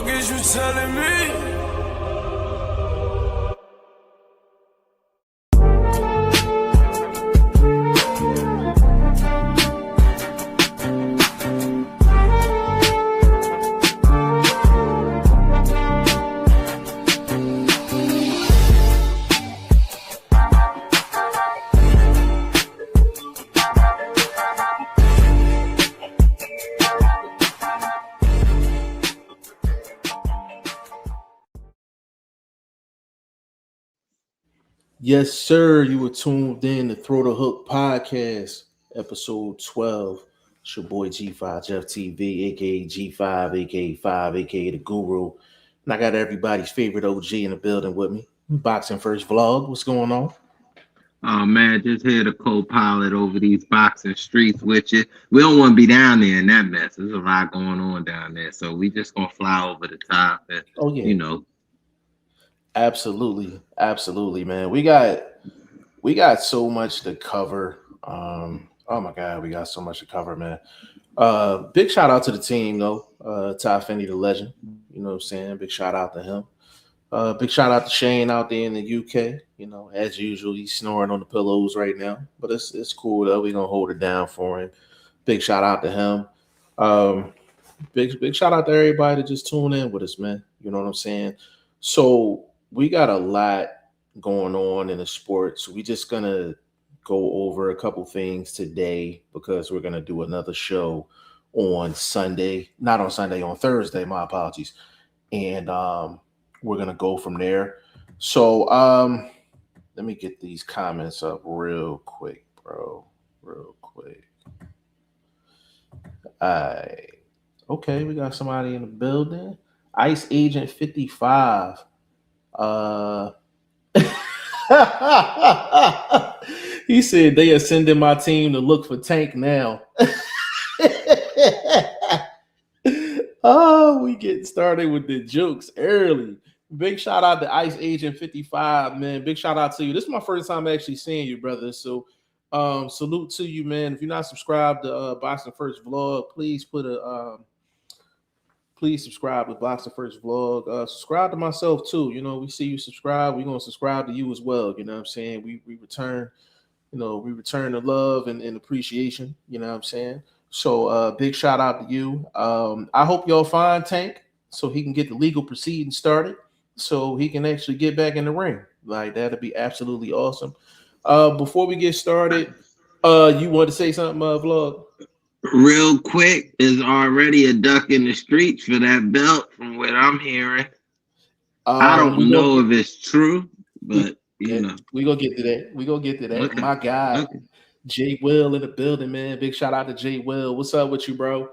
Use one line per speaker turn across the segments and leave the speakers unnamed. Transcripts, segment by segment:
Fuck is you telling me?
Yes, sir. You were tuned in to Throw the Hook Podcast, episode 12. It's your boy G5 Jeff TV, aka G5, aka 5, aka the Guru. And I got everybody's favorite OG in the building with me. Boxing First Vlog. What's going on?
Oh man, just here to co-pilot over these boxing streets with you. We don't want to be down there in that mess. There's a lot going on down there. So we just gonna fly over the top and you know.
Absolutely, man. We got so much to cover. Oh my God, we got so much to cover, man. Big shout out to the team though. Ty Finney, the legend. You know what I'm saying? Big shout out to him. Big shout out to Shane out there in the UK. You know, as usual, he's snoring on the pillows right now, but it's cool though. We're gonna hold it down for him. Big shout out to him. Big shout out to everybody to just tune in with us, man. You know what I'm saying? So we got a lot going on in the sports. We just gonna go over a couple things today because we're gonna do another show on Sunday, not on Sunday, on Thursday. My apologies, and we're gonna go from there. So let me get these comments up real quick, bro. Real quick. Okay, we got somebody in the building. Ice Agent 55. He said they are sending my team to look for Tank now. Oh, we getting started with the jokes early. Big shout out to Ice Agent 55, man. Big shout out to you. This is my first time actually seeing you, brother. So salute to you, man. If you're not subscribed to Boxing First Vlog, please put a please subscribe to Boxing First Vlog. Subscribe to myself too. You know, we see you subscribe. We're gonna subscribe to you as well. You know what I'm saying? We return, the love and appreciation. You know what I'm saying? So big shout out to you. I hope y'all find Tank so he can get the legal proceedings started, so he can actually get back in the ring. Like that'd be absolutely awesome. Before we get started, you want to say something, Vlog?
Real quick, is already a duck in the streets for that belt from what I'm hearing. I don't know if it's true, but you know.
We gonna get to that.
Okay.
My guy, Jay Will in the building, man. Big shout out to Jay Will. What's up with you, bro?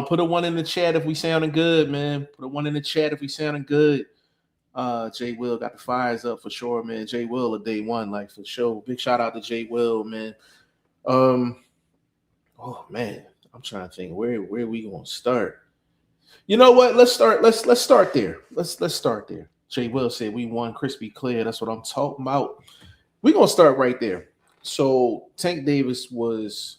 Put a one in the chat if we sounding good, man. Put a one in the chat if we sounding good. Jay Will got the fires up for sure, man. Jay Will a day one, like for sure. Big shout out to Jay Will, man. Oh man, I'm trying to think where we gonna start. You know what? Let's start there. Let's start there. Jay Will said we won crispy clear. That's what I'm talking about. We're gonna start right there. So Tank Davis was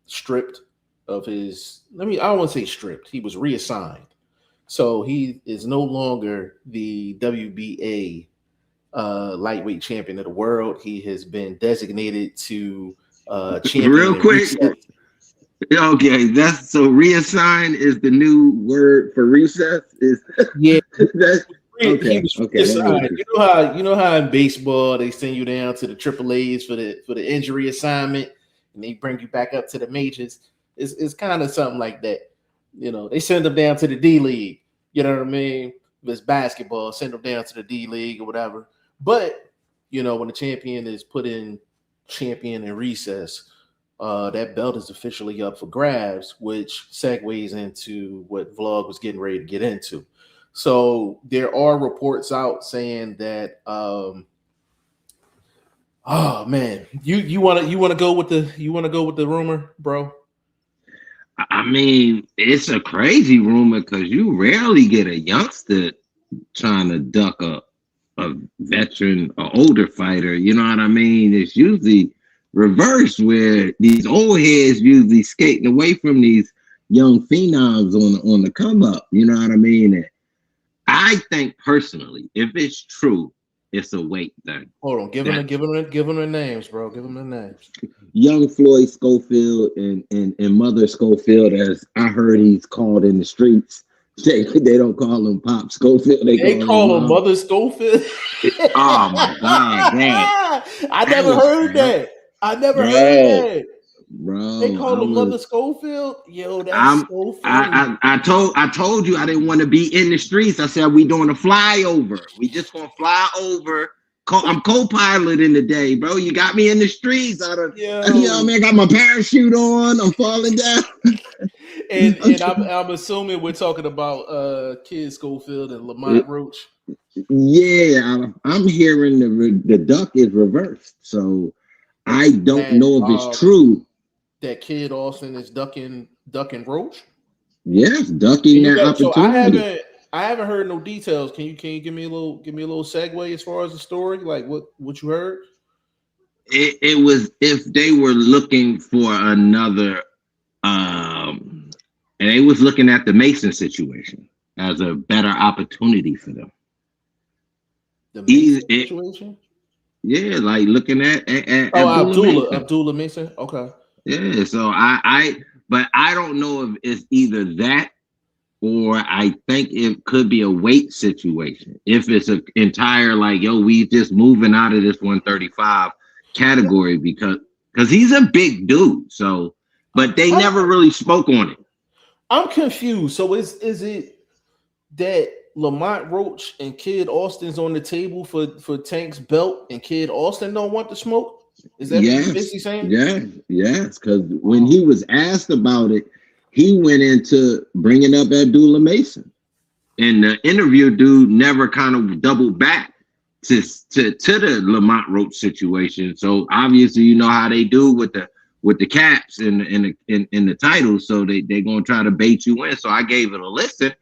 stripped of his. I don't want to say stripped. He was reassigned. So he is no longer the WBA lightweight champion of the world. He has been designated to champion.
Real quick. Okay, that's so reassign is the new word for recess. Is
yeah.
Okay.
You know how in baseball they send you down to the AAAs for the injury assignment, and they bring you back up to the majors. It's kind of something like that. You know, they send them down to the D League. You know what I mean? If it's basketball, send them down to the D League or whatever. But you know, when the champion is put in champion in recess, that belt is officially up for grabs, which segues into what Vlog was getting ready to get into. So there are reports out saying that oh man, you want to go with the rumor, bro?
I mean, it's a crazy rumor because you rarely get a youngster trying to duck a veteran or older fighter. You know what I mean? It's usually reversed where these old heads usually skating away from these young phenoms on the come up. You know what I mean? And I think personally, if it's true, it's a weight thing.
Hold on, give them the names, bro. Give them the names.
Young Floyd Schofield and Mother Schofield, as I heard he's called in the streets. They don't call him Pop Schofield.
They call him Mother Schofield.
Oh my God, man!
I never heard that. I never heard that.
Bro,
they call him Mother Schofield. Yo, that's so funny.
I told you I didn't want to be in the streets. I said we doing a flyover. We just gonna fly over. I'm co-piloting today, bro. You got me in the streets. You know what I mean? I got my parachute on. I'm falling down.
and I'm assuming we're talking about Kid Schofield and Lamont Roach.
Yeah, I'm hearing the duck is reversed. So I don't know if it's true.
That Kid Austin is ducking Roach?
Yes, ducking that opportunity.
So I haven't heard no details. Can you give me a little segue as far as the story? Like what you heard?
It was if they were looking for another and they was looking at the Mason situation as a better opportunity for them.
The Mason situation?
Yeah, like looking at
Abdullah Mason. Okay.
Yeah, so but I don't know if it's either that or I think it could be a weight situation. If it's an entire we just moving out of this 135 category because he's a big dude. So, but they never really spoke on it.
I'm confused. So is it that Lamont Roach and Kid Austin's on the table for Tank's belt and Kid Austin don't want the smoke? Is that what you're basically saying?
Yes. Because when he was asked about it, he went into bringing up Abdullah Mason, and the interview dude never kind of doubled back to the Lamont Roach situation. So obviously, you know how they do with the caps and the titles. So they're gonna try to bait you in. So I gave it a listen,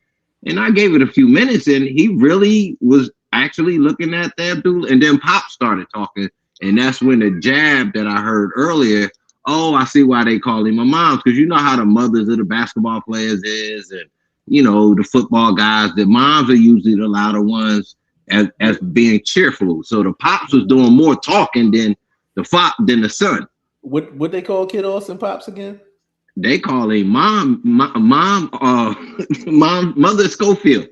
and I gave it a few minutes, and he really was actually looking at the Abdullah, and then Pop started talking. And that's when the jab that I heard earlier, oh, I see why they call him a mom, because you know how the mothers of the basketball players is, and the football guys, the moms are usually the louder ones as being cheerful. So the Pops was doing more talking than the son.
What they call Kid Austin Pops again?
They call him mom, Mother Schofield.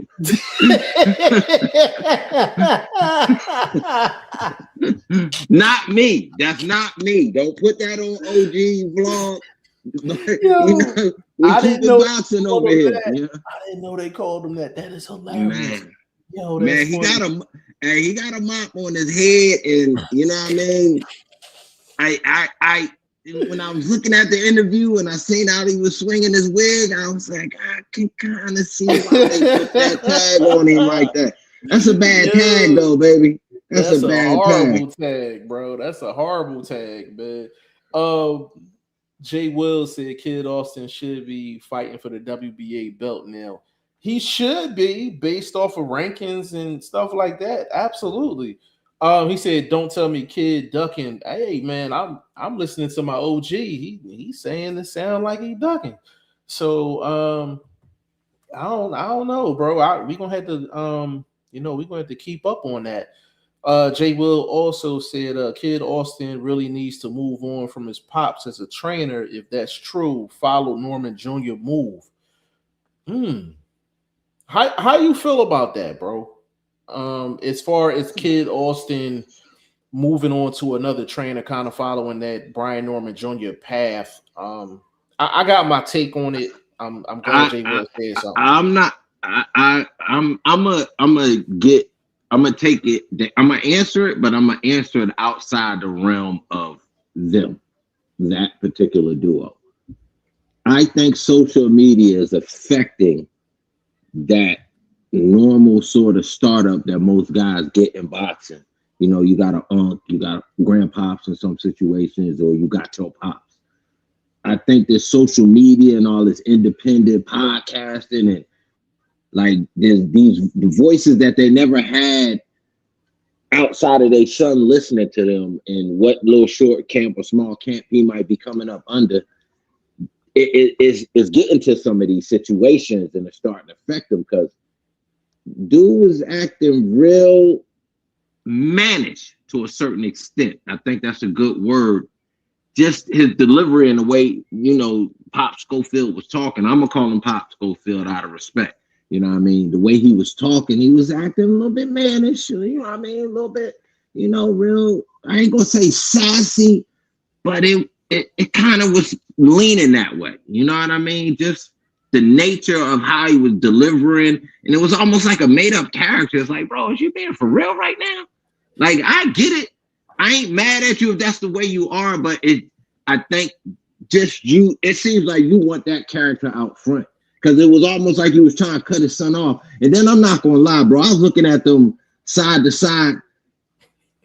Not me. That's not me. Don't put that on OG vlog.
I didn't know
boxing over here.
Yeah. I didn't know they called him that. That is hilarious.
Man, he got a mop on his head, and you know what I mean. I when I was looking at the interview and I seen how he was swinging his wig, I was like, I can kind of see why they put that tag on him like that. That's a bad tag, though, baby. That's a bad
horrible tag, bro. That's a horrible tag, man. Jay Will said Kid Austin should be fighting for the WBA belt now. He should be based off of rankings and stuff like that. Absolutely. He said, "Don't tell me Kid ducking." Hey man, I'm listening to my OG. He's saying it sound like he ducking. So I don't know, bro. We gonna have to we gonna have to keep up on that. Jay Will also said Kid Austin really needs to move on from his pops as a trainer. If that's true, follow Norman Jr. move. How you feel about that, bro? As far as Kid Austin moving on to another trainer, kind of following that Brian Norman Jr. path. I got my take on it. I'm glad Jay Will said something.
I'm gonna take it. I'm gonna answer it, but I'm gonna answer it outside the realm of them, that particular duo. I think social media is affecting that normal sort of startup that most guys get in boxing. You got an uncle, you got grandpops in some situations, or you got your pops. I think this social media and all this independent podcasting and there's these voices that they never had outside of their son listening to them and what little short camp or small camp he might be coming up under. it's getting to some of these situations and it's starting to affect him because dude was acting real managed to a certain extent. I think that's a good word. Just his delivery and the way, Pop Schofield was talking. I'm gonna call him Pop Schofield out of respect. You know what I mean? The way he was talking, he was acting a little bit mannish, you know what I mean? A little bit, real, I ain't gonna say sassy, but it kind of was leaning that way. You know what I mean? Just the nature of how he was delivering. And it was almost like a made-up character. It's like, bro, is you being for real right now? Like, I get it. I ain't mad at you if that's the way you are, but I think just it seems like you want that character out front. Because it was almost like he was trying to cut his son off. And then I'm not gonna lie, bro. I was looking at them side to side.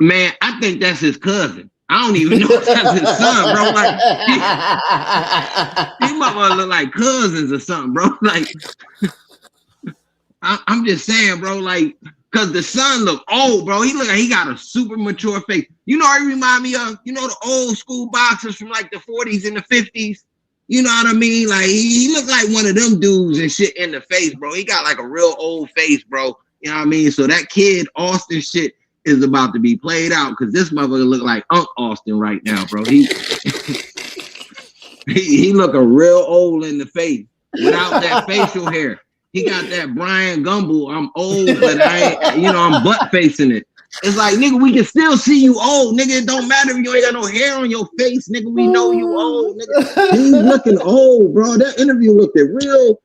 Man, I think that's his cousin. I don't even know if that's his son, bro. Like, these motherfuckers look like cousins or something, bro. Like, I'm just saying, bro. Like, cause the son look old, bro. He look like he got a super mature face. He remind me of, the old school boxers from like the 40s and the 50s. You know what I mean? Like, he looked like one of them dudes and shit in the face, bro. He got like a real old face, bro. You know what I mean? So that kid Austin shit is about to be played out because this motherfucker look like Unc Austin right now, bro. He looking real old in the face without that facial hair. He got that Brian Gumble. I'm old, but I'm butt facing it. It's like, nigga, we can still see you old, nigga. It don't matter if you ain't got no hair on your face, nigga. We know you old, nigga. He's looking old, bro. That interview looked real.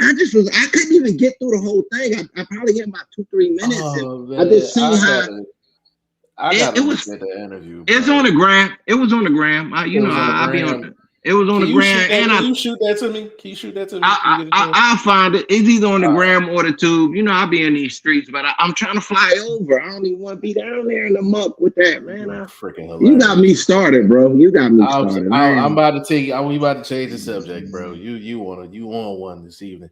I couldn't even get through the whole thing. I probably get about 2-3 minutes. I just seen how
it was at the interview. Bro.
It's on the gram. It was on the gram. I'll be on it. It was on the gram.
Can you shoot that to me? Can you shoot that to me?
I'll find it. It's either on the gram or the tube. I'll be in these streets, but I'm trying to fly over. I don't even want to be down there in the muck with that, man.
Freaking hilarious.
You got me started, bro. You got me started.
I'm about to take. We about to change the subject, bro. You on one this evening.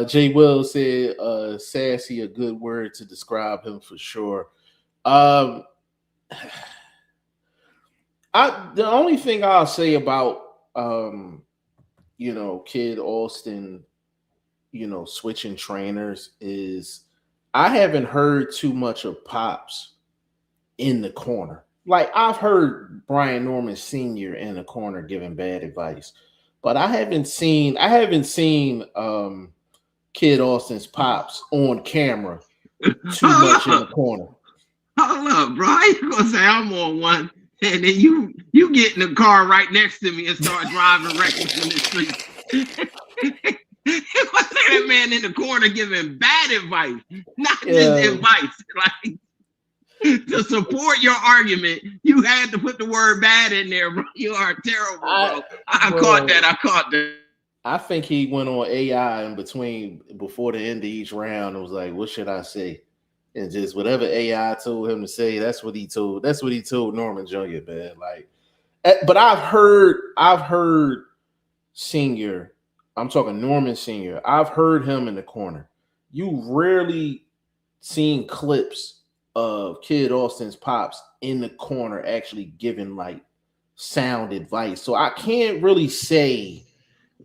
Jay Will said, "Sassy, a good word to describe him for sure." The only thing I'll say about Kid Austin, switching trainers is I haven't heard too much of Pops in the corner. Like, I've heard Brian Norman Sr. in the corner giving bad advice, but I haven't seen Kid Austin's Pops on camera too much in the corner.
Hold up, bro. I ain't gonna say I'm on one. And then you get in the car right next to me and start driving reckless in the street. What's that man in the corner giving bad advice? Not just advice. Like, to support your argument, you had to put the word bad in there, bro. You are terrible, bro. I caught that.
I think he went on AI before the end of each round and was like, what should I say? And just whatever AI told him to say, that's what he told Norman Jr., man. Like, but I've heard Senior, I'm talking Norman Senior. I've heard him in the corner. You rarely seen clips of Kid Austin's Pops in the corner actually giving like sound advice. So I can't really say.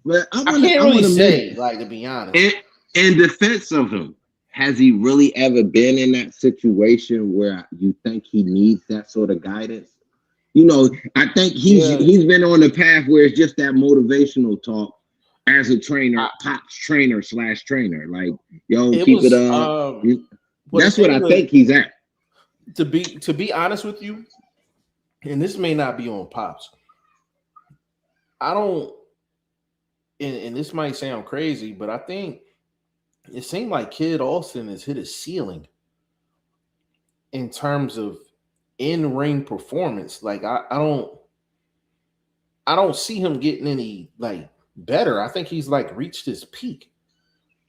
But to be honest.
In defense of him, has he really ever been in that situation where you think he needs that sort of guidance? I think he's been on the path where it's just that motivational talk as a trainer, Pops trainer / trainer. Like, yo, keep it up. That's what I think he's at.
To be honest with you, and this may not be on Pops. I don't, and this might sound crazy, but I think it seemed like Kid Austin has hit a ceiling in terms of in-ring performance. Like, I don't see him getting any like better. I think he's like reached his peak.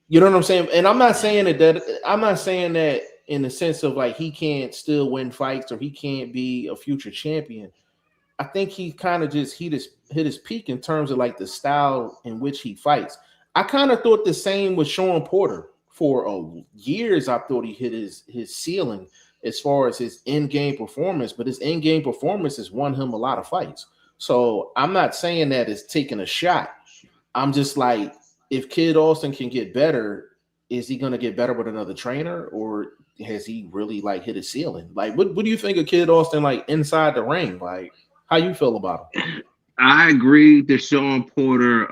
You know what I'm saying? And I'm not saying that in the sense of like he can't still win fights or he can't be a future champion. I think he kind of just hit his peak in terms of like the style in which he fights. I kind of thought the same with Sean Porter for years. I thought he hit his ceiling as far as his in-game performance, but his in-game performance has won him a lot of fights. So I'm not saying that it's taking a shot I'm just like, if Kid Austin can get better, is he going to get better with another trainer, or has he really like hit a ceiling? Like, what do you think of Kid Austin like inside the ring? Like, how you feel about him?
I agree. The Sean Porter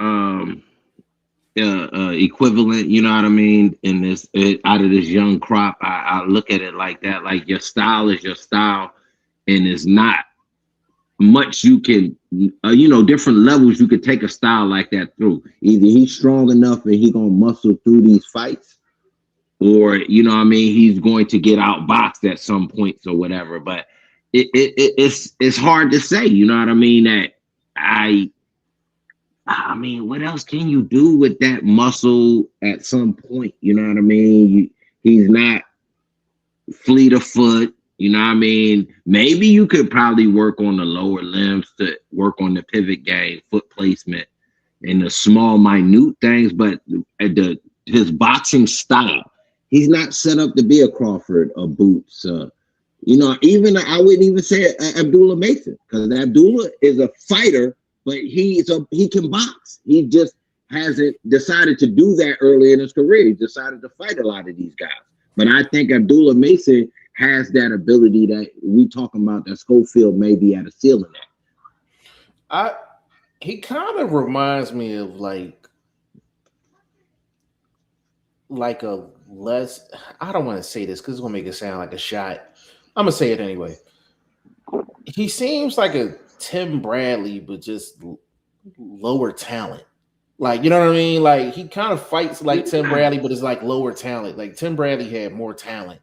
equivalent, you know what I mean? In this, out of this young crop, I look at it like that. Like, your style is your style, and it's not much you can, different levels you could take a style like that through. Either he's strong enough and he gonna muscle through these fights, or he's going to get outboxed at some points or whatever. But it's hard to say, you know what I mean? That I mean, what else can you do with that muscle at some point? You know what I mean? He's not fleet of foot. You know what I mean? Maybe you could probably work on the lower limbs to work on the pivot game, foot placement, and the small, minute things. But his boxing style, he's not set up to be a Crawford or Boots. Even I wouldn't even say Abdullah Mason, because Abdullah is a fighter, but he can box. He just hasn't decided to do that early in his career. He decided to fight a lot of these guys. But I think Abdullah Mason has that ability that we talking about that Schofield may be at a ceiling at.
He kind of reminds me of like a less, I don't want to say this because it's gonna make it sound like a shot. I'm gonna say it anyway. He seems like a Tim Bradley, but just lower talent. Like, you know what I mean? Like, he kind of fights like Tim Bradley, but it's like lower talent. Like, Tim Bradley had more talent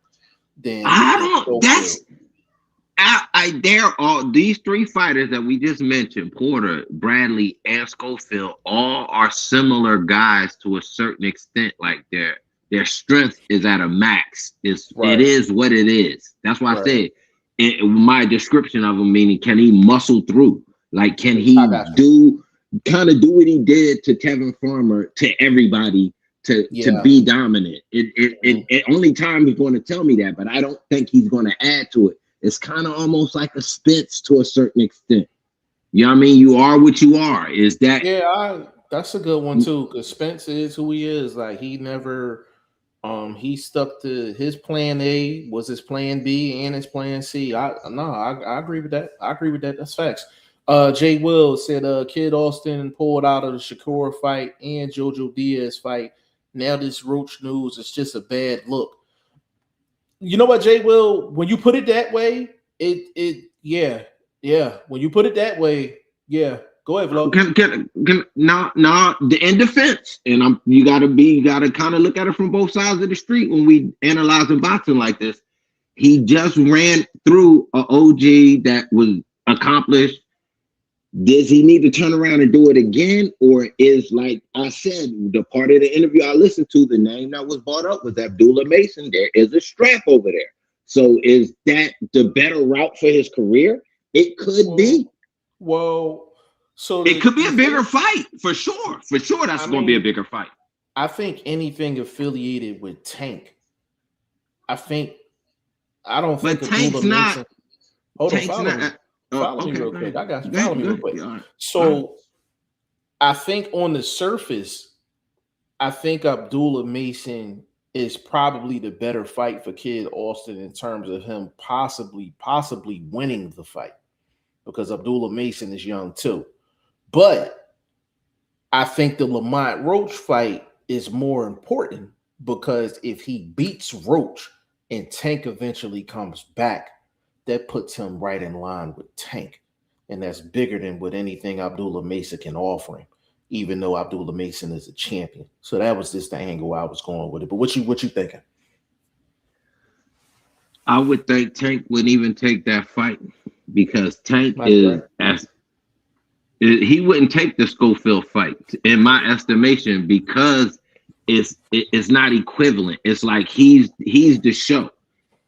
than
they're all, these three fighters that we just mentioned, Porter, Bradley, and Schofield, all are similar guys to a certain extent. Like, their strength is at a max. It is what it is. That's why I said my description of him, meaning, can he muscle through? Like, can he do what he did to Kevin Farmer, to everybody, to be dominant? It only time he's going to tell me that, but I don't think he's going to add to it. It's kind of almost like a Spence to a certain extent. You know what I mean? You are what you are. Is that?
Yeah, that's a good one too. Because Spence is who he is. Like, he never, he stuck to his plan A was his plan B and his plan C. I agree with that. That's facts. Jay Will said, Kid Austin pulled out of the Shakur fight and Jojo Diaz fight. Now this Roach news is just a bad look. You know what, Jay Will? When you put it that way, When you put it that way, Go ahead, Flo. In defense, and you gotta kind of look at it from both sides of the street when we analyzing boxing like this. He just ran through an OG that was accomplished. Does he need to turn around and do it again? Or is, like I said, the part of the interview I listened to, the name that was brought up was Abdullah Mason. There is a strap over there. So is that the better route for his career? It could be. Well, so
it could be a bigger fight for sure. For sure, that's going to be a bigger fight.
I think anything affiliated with Tank. I don't think
Tank's not.
Mason, hold
Tank's
on,
not.
Follow me real quick. I got you. Follow me real quick. So I think on the surface, I think Abdullah Mason is probably the better fight for Kid Austin in terms of him possibly winning the fight, because Abdullah Mason is young too. But I think the Lamont Roach fight is more important, because if he beats Roach and Tank eventually comes back, that puts him right in line with Tank. And that's bigger than what anything Abdullah Mason can offer him, even though Abdullah Mason is a champion. So that was just the angle I was going with it. But what you thinking?
I would think Tank wouldn't even take that fight, because Tank he wouldn't take the Schofield fight, in my estimation, because it's not equivalent. It's like he's the show.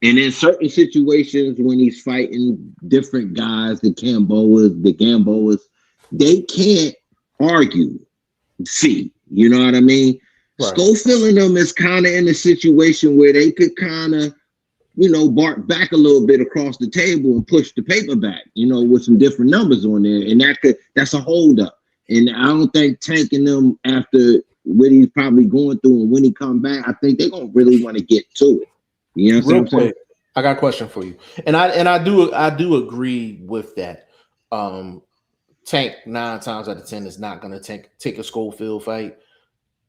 And in certain situations when he's fighting different guys, the Gamboas, they can't argue. You know what I mean? Right. Schofield and them is kind of in a situation where they could kind of, bark back a little bit across the table and push the paper back, with some different numbers on there. And that's a holdup. And I don't think tanking them after what he's probably going through and when he come back, I think they're gonna really want to get to it. You know what I'm saying?
I got a question for you, and I do agree with that. Tank 9 times out of 10 is not going to take a Schofield fight.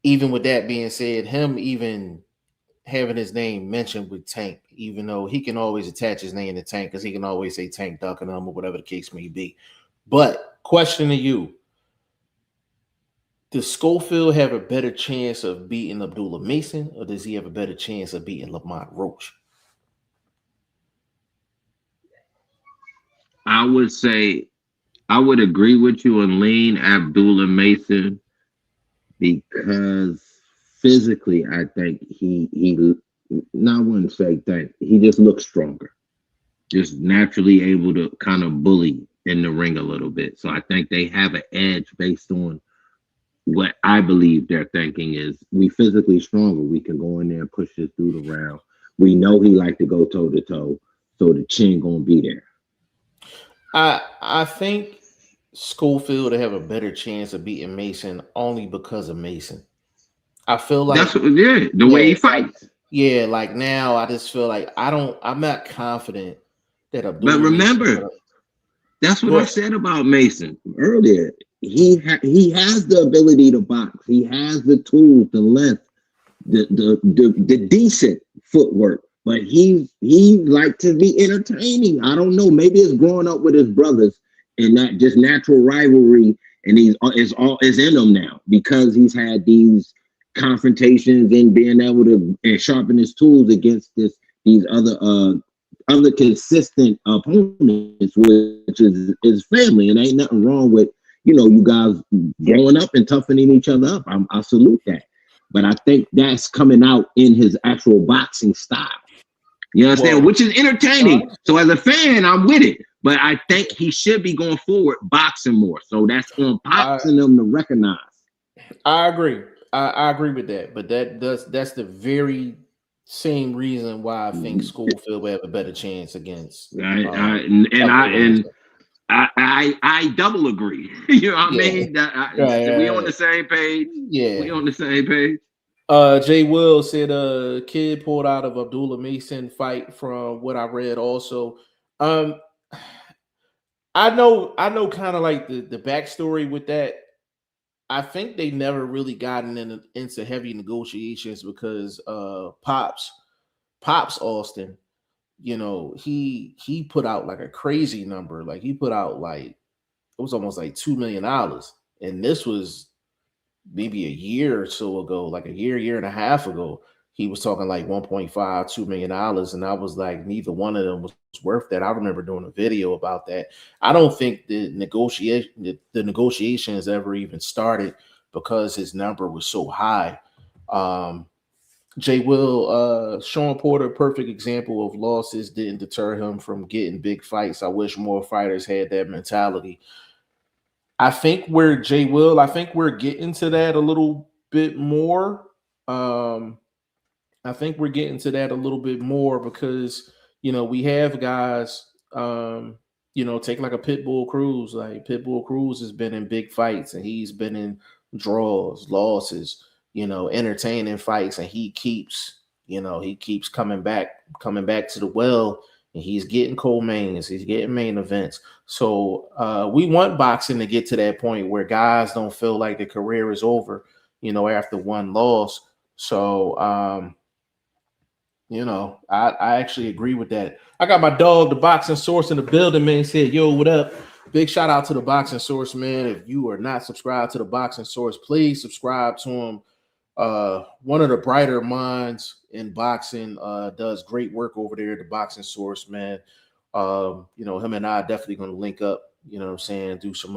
Even with that being said, him even having his name mentioned with Tank, even though he can always attach his name to Tank because he can always say Tank ducking him or whatever the case may be. But question to you: does Schofield have a better chance of beating Abdullah Mason, or does he have a better chance of beating Lamont Roach?
I would say I would agree with you and lean Abdullah Mason because physically, I think he I wouldn't say that he just looks stronger, just naturally able to kind of bully in the ring a little bit. So I think they have an edge based on what I believe their thinking is. We physically stronger. We can go in there and push this dude around. We know he like to go toe to toe, so the chin gonna be there.
I think Schofield to have a better chance of beating Mason only because of Mason. I feel like
the way he fights.
Yeah, like now I just feel like I'm not confident that Abdullah.
But remember, that's what I said about Mason earlier. He has the ability to box. He has the tools, the length, the decent footwork. But he like to be entertaining. I don't know. Maybe it's growing up with his brothers and that just natural rivalry, and is in him now because he's had these confrontations and being able to sharpen his tools against these other consistent opponents, which is his family. And ain't nothing wrong with you guys growing up and toughening each other up. I salute that. But I think that's coming out in his actual boxing style. You understand? Which is entertaining. So as a fan, I'm with it. But I think he should be going forward boxing more. So that's on boxing them to recognize.
I agree. I agree with that. But that's the very same reason why I think Schofield will have a better chance against.
I double agree. You know what I mean? We on the same page.
Yeah,
we on the same page.
Jay Will said kid pulled out of Abdullah Mason fight from what I read also. I know kind of like the backstory with that. I think they never really gotten into heavy negotiations because Pops Austin, he put out like a crazy number. Like he put out like it was almost like $2 million. And this was maybe a year or so ago, like a year and a half ago, he was talking like $1.5-2 million. And I was like, neither one of them was worth that. I remember doing a video about that. I don't think the negotiations ever even started because his number was so high. Jay Will, Sean Porter, perfect example of losses didn't deter him from getting big fights. I wish more fighters had that mentality. I think we're getting to that a little bit more. I think we're getting to that a little bit more because, we have guys, take like a Pitbull Cruz. Like Pitbull Cruz has been in big fights and he's been in draws, losses, entertaining fights, and he keeps coming back to the well, and he's getting co-mains, he's getting main events. So we want boxing to get to that point where guys don't feel like the career is over, after one loss. So I actually agree with that. I got my dog, the Boxing Source, in the building, man. He said, yo, what up? Big shout out to the Boxing Source, man. If you are not subscribed to the Boxing Source, please subscribe to him. One of the brighter minds in boxing, does great work over there at the Boxing Source, man. Him and I are definitely going to link up, do some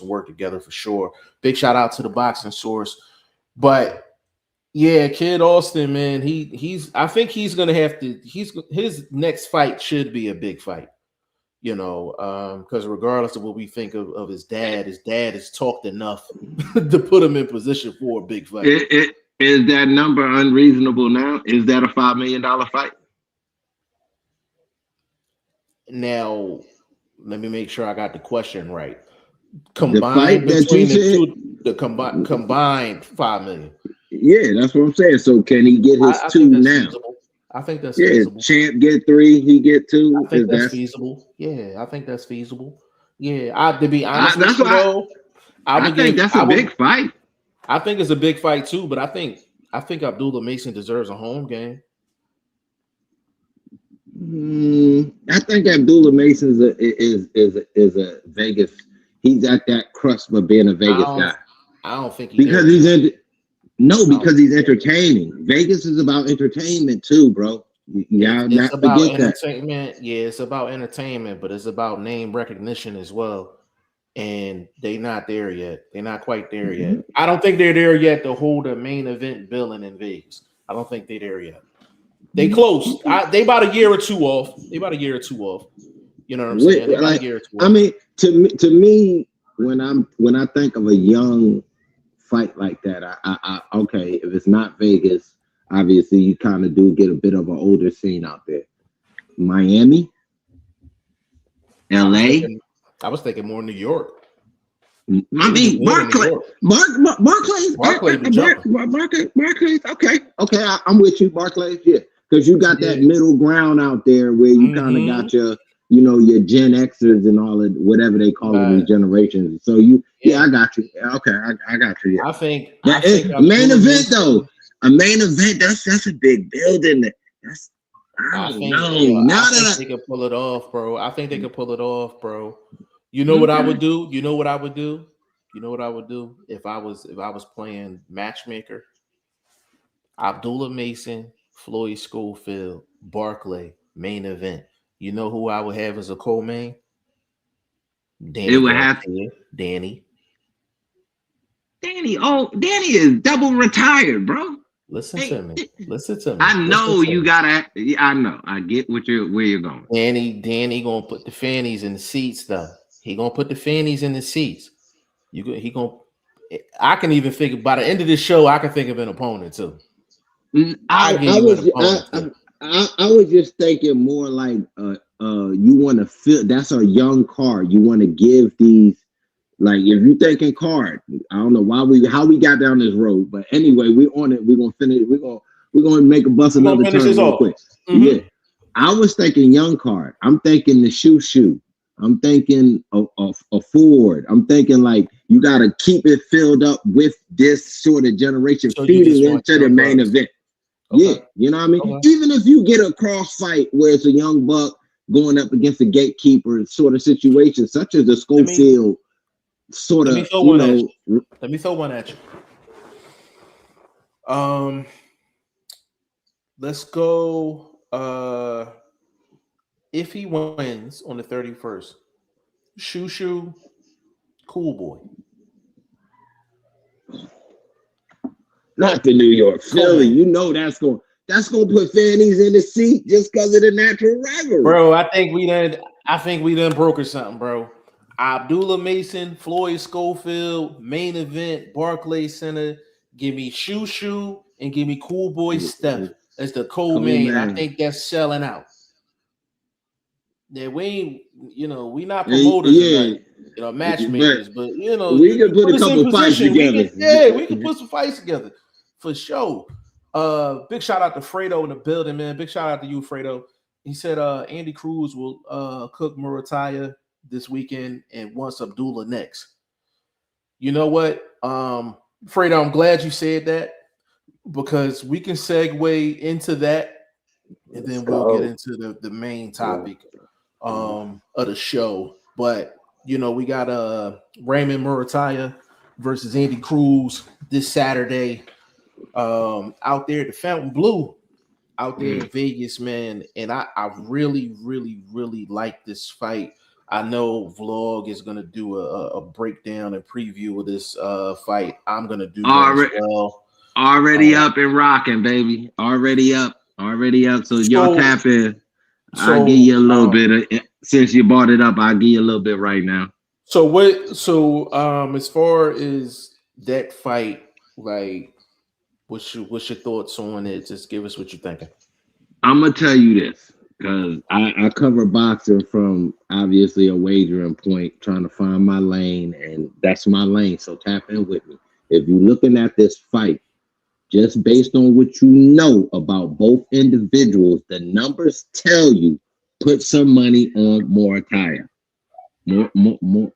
work together for sure. Big shout out to the Boxing Source. But yeah, Kid Austin, man, I think he's going to have to, his next fight should be a big fight, because regardless of what we think of his dad has talked enough to put him in position for a big fight.
Is that number unreasonable now? Is that a $5 million fight?
Now, let me make sure I got the question right. Combined between the two, the combined 5 million.
Yeah, that's what I'm saying. So can he get his
I
2 now?
Feasible. I think that's feasible.
Champ get 3, he get 2.
I think that's feasible. Yeah, I think that's feasible. Yeah, to be honest with you, though,
I think that's a big fight.
I think it's a big fight too, but I think Abdullah Mason deserves a home game.
I think Abdullah Mason is a Vegas. He's at that crust of being a Vegas guy.
I don't think
because he's entertaining. Vegas is about entertainment too, bro.
It's about entertainment. Yeah, it's about entertainment, but it's about name recognition as well. And they're not there yet. They're not quite there yet. I don't think they're there yet to hold a main event billing in Vegas. I don't think they're there yet. They close. They about a year or two off. You know what I'm saying? They about a year or two off.
I mean, to me, when I think of a young fight like that, I okay, if it's not Vegas, obviously you kind of do get a bit of an older scene out there. Miami, LA.
I was thinking more New York.
I mean, Barclays. Okay. I'm with you, Barclays. Yeah, because you got that middle ground out there where you kind of got your, your Gen Xers and all of whatever they call it these generations. So I got you. Okay, I got you. Yeah.
I think
a main event though. A main event. That's a big building. I think
they can pull it off, bro. I think they can pull it off, bro. You know what I would do? You know what I would do if I was playing matchmaker? Abdullah Mason, Floyd Schofield, Barclay, main event. You know who I would have as a co-main? Danny.
Danny. Oh, Danny is double retired, bro.
Listen to me.
I know you gotta. I know. I get where you're going.
Danny gonna put the fannies in the seats, though. He gonna put the fannies in the seats. I can even figure by the end of this show, I can think of an opponent too.
I was just thinking more like you want to feel that's a young card. You want to give these, like, if you thinking card, I don't know how we got down this road, but anyway, we're on it. We're gonna finish. We're gonna make a bust another turn real quick. Yeah, I was thinking young card. I'm thinking the shoe. I'm thinking a Ford. I'm thinking like you got to keep it filled up with this sort of generation feeding into the main event. Okay. Yeah, you know what I mean? Okay. Even if you get a cross fight where it's a young buck going up against a gatekeeper sort of situation, such as the Schofield sort of,
Let me throw one at you. Let's go. If he wins on the 31st, Shoo, Cool Boy.
Not the New York Philly. You know that's gonna put fannies in the seat just because of the natural rivalry.
Bro, I think we done brokered something, bro. Abdullah Mason, Floyd Schofield, main event, Barclays Center. Give me Shoo and give me Cool Boy Steph as the co-main. I think that's selling out. Yeah, we not promoters, matchmakers, but
we can put a couple fights together.
We can put some fights together for sure. Big shout out to Fredo in the building, man. Big shout out to you, Fredo. He said Andy Cruz will cook Murataya this weekend and wants Abdullah next. You know what, Fredo? I'm glad you said that because we can segue into that, and then we'll get into the main topic of the show. But we got Raymond Murataya versus Andy Cruz this Saturday out there at the Fountain Blue out there in Vegas, man. And I really, really, really like this fight. I know Vlog is gonna do a breakdown and preview of this fight. I'm gonna do that as well.
Already up and rocking, baby. Already up. So y'all tap in. I'll give you a little bit since you brought it up. I'll give you a little bit right now.
So as far as that fight, like, what's your thoughts on it? Just give us what you're thinking.
I'm gonna tell you this. Because I cover boxing from obviously a wagering point, trying to find my lane, and that's my lane. So tap in with me. If you're looking at this fight, just based on what you know about both individuals, the numbers tell you put some money on Morataya. More.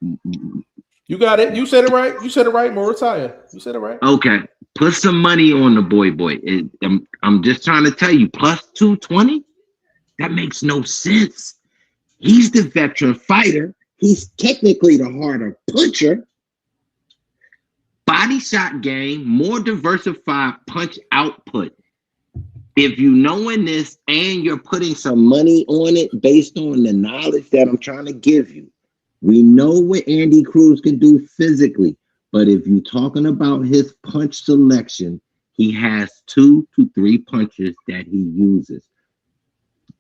You got it. You said it right. You said it right, Morataya. You said it right.
Okay, put some money on the boy. I'm just trying to tell you, plus 220. That makes no sense. He's the veteran fighter. He's technically the harder puncher. Body shot game, more diversified punch output. If you knowing this and you're putting some money on it based on the knowledge that I'm trying to give you, we know what Andy Cruz can do physically. But if you're talking about his punch selection, he has 2 to 3 punches that he uses.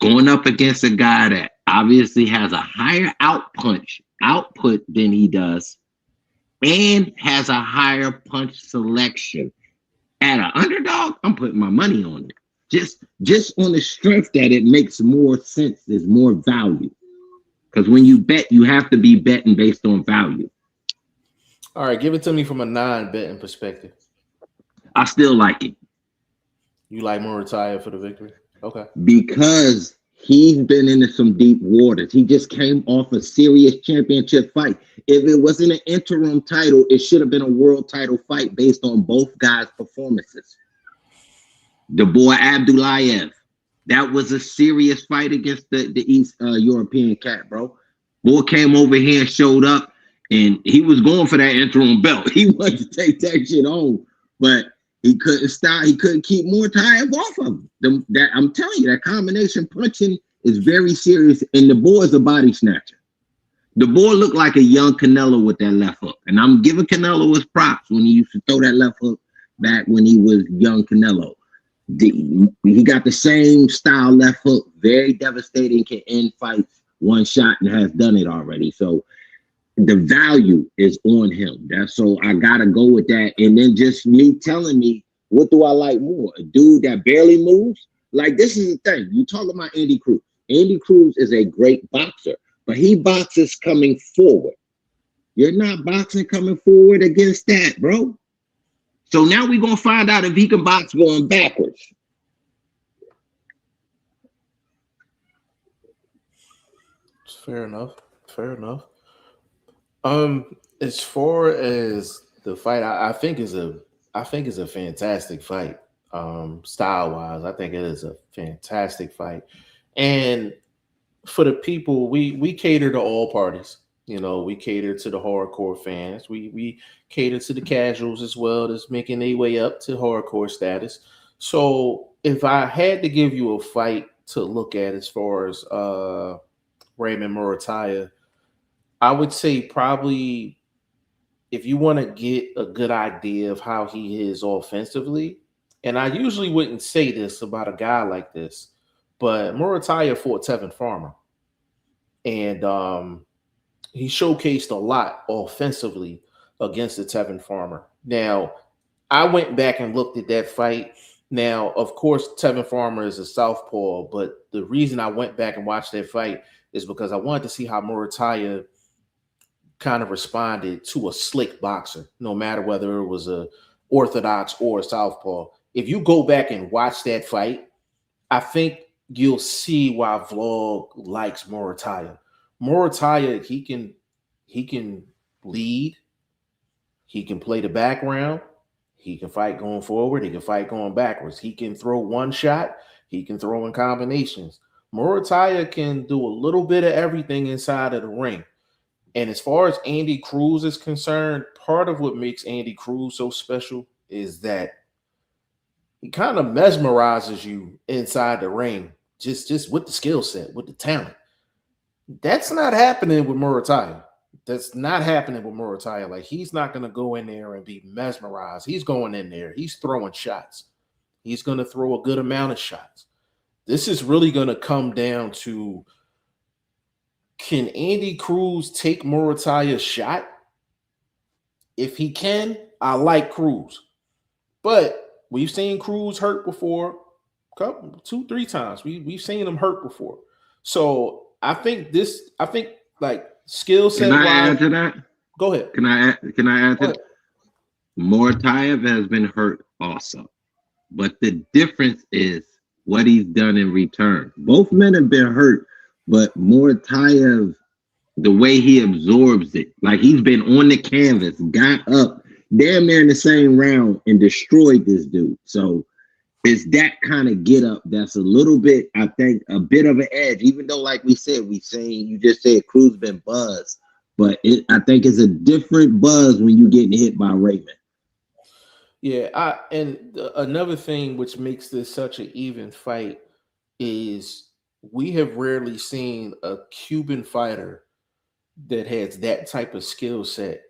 Going up against a guy that obviously has a higher output than he does and has a higher punch selection. At an underdog, I'm putting my money on it. Just on the strength that it makes more sense. There's more value. Because when you bet, you have to be betting based on value.
All right, give it to me from a non-betting perspective.
I still like it.
You like Morataya for the victory? Okay.
Because he's been into some deep waters. He just came off a serious championship fight. If it wasn't an interim title, it should have been a world title fight based on both guys' performances. The boy Abdulayev, that was a serious fight against the East European cat, bro. Boy came over here and showed up, and he was going for that interim belt. He wanted to take that shit home, but he couldn't stop. He couldn't keep Morataya off of him. I'm telling you, that combination punching is very serious, and the boy is a body snatcher. The boy looked like a young Canelo with that left hook, and I'm giving Canelo his props when he used to throw that left hook back when he was young Canelo. He got the same style left hook, very devastating, can end fights one shot, and has done it already. So the value is on him. That's so I gotta go with that. And then just me telling me, what do I like more? A dude that barely moves? Like, this is the thing. You talk about Andy Cruz. Andy Cruz is a great boxer, but he boxes coming forward. You're not boxing coming forward against that, bro. So now we're gonna find out if he can box going backwards.
Fair enough. Fair enough. As far as the fight, I think is a fantastic fight. Style wise, I think it is a fantastic fight. And for the people, we cater to all parties. You know, we cater to the hardcore fans. We cater to the casuals as well that's making their way up to hardcore status. So if I had to give you a fight to look at as far as Raymond Morataya, I would say probably if you want to get a good idea of how he is offensively, and I usually wouldn't say this about a guy like this, but Morataya fought Tevin Farmer. And he showcased a lot offensively against the Tevin Farmer. Now, I went back and looked at that fight. Now, of course, Tevin Farmer is a southpaw, but the reason I went back and watched that fight is because I wanted to see how Morataya kind of responded to a slick boxer, no matter whether it was a orthodox or a southpaw. If you go back and watch that fight, I think you'll see why Vlog likes Morataya. Morataya, he can lead, he can play the background, he can fight going forward, he can fight going backwards, he can throw one shot, he can throw in combinations. Morataya can do a little bit of everything inside of the ring. And as far as Andy Cruz is concerned, part of what makes Andy Cruz so special is that he kind of mesmerizes you inside the ring, just with the skill set, with the talent. That's not happening with Morataya. That's not happening with Morataya. Like, he's not going to go in there and be mesmerized. He's going in there. He's throwing shots. He's going to throw a good amount of shots. This is really going to come down to, can Andy Cruz take Morataya's shot? If he can, I like Cruz. But we've seen Cruz hurt before, 2-3 times. We've seen him hurt before. So I think like skill set
Can I
wise.
add to that?
Go ahead.
Can I add
Go
to
ahead.
that? Mortayev has been hurt also. But the difference is what he's done in return. Both men have been hurt, but Mortayev, the way he absorbs it, like he's been on the canvas, got up damn near in the same round and destroyed this dude. So it's that kind of get up that's a little bit, I think, a bit of an edge. Even though, like we said, you just said Cruz been buzzed, but I think it's a different buzz when you're getting hit by Raymond.
Yeah, another thing which makes this such an even fight is we have rarely seen a Cuban fighter that has that type of skill set,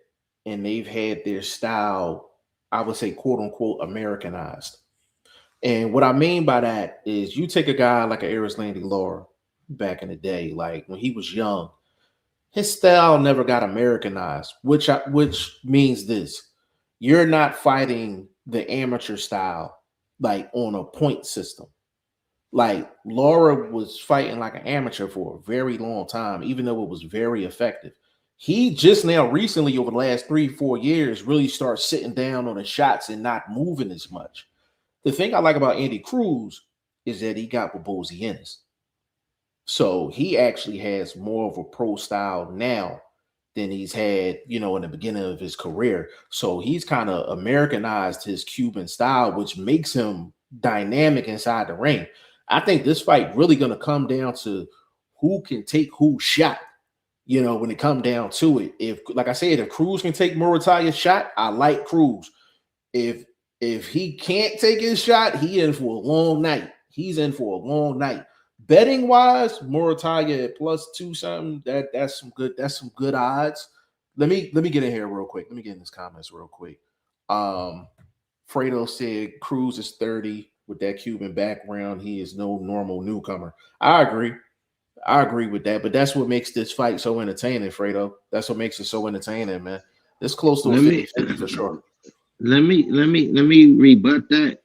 and they've had their style, I would say, quote unquote, Americanized. And what I mean by that is you take a guy like an Landy Laura back in the day, like when he was young, his style never got Americanized, which means this: you're not fighting the amateur style like on a point system. Like Laura was fighting like an amateur for a very long time, even though it was very effective. He just now recently, over the last 3-4 years, really started sitting down on the shots and not moving as much. The thing I like about Andy Cruz is that he got with Bozy Ennis. So he actually has more of a pro style now than he's had, in the beginning of his career. So he's kind of Americanized his Cuban style, which makes him dynamic inside the ring. I think this fight really going to come down to who can take whose shot, when it come down to it. If, like I said, if Cruz can take Muratay's shot, I like Cruz. If he can't take his shot, he in for a long night. He's in for a long night. Betting wise, Murataya at +2 something. That's some good odds. Let me get in here real quick. Let me get in his comments real quick. Fredo said Cruz is 30 with that Cuban background. He is no normal newcomer. I agree with that, but that's what makes this fight so entertaining, Fredo. That's what makes it so entertaining, man. It's close to a 50-50 for sure.
Let me rebut that.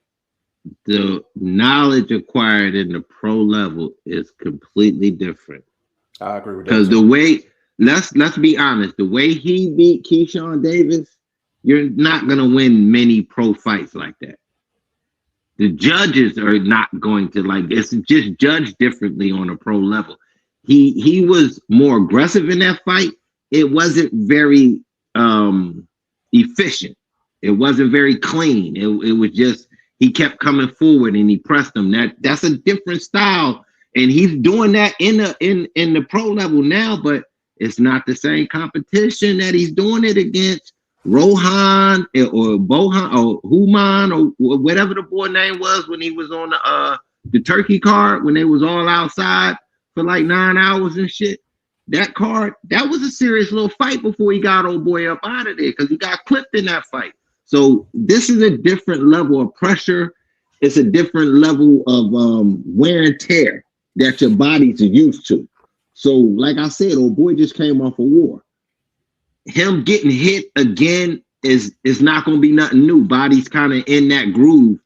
The knowledge acquired in the pro level is completely different.
I agree with that.
Because the way, let's be honest, the way he beat Kyshawn Davis, you're not gonna win many pro fights like that. The judges are not going to like this. It's just judged differently on a pro level. He was more aggressive in that fight. It wasn't very efficient. It wasn't very clean. It was just he kept coming forward and he pressed him. That's a different style, and he's doing that in the pro level now. But it's not the same competition that he's doing it against Rohan or Bohan or Human or whatever the boy name was when he was on the turkey card when they was all outside for like 9 hours and shit. That card, that was a serious little fight before he got old boy up out of there because he got clipped in that fight. So this is a different level of pressure. It's a different level of wear and tear that your body's used to. So like I said, old boy just came off a war. Him getting hit again is not going to be nothing new. Body's kind of in that groove.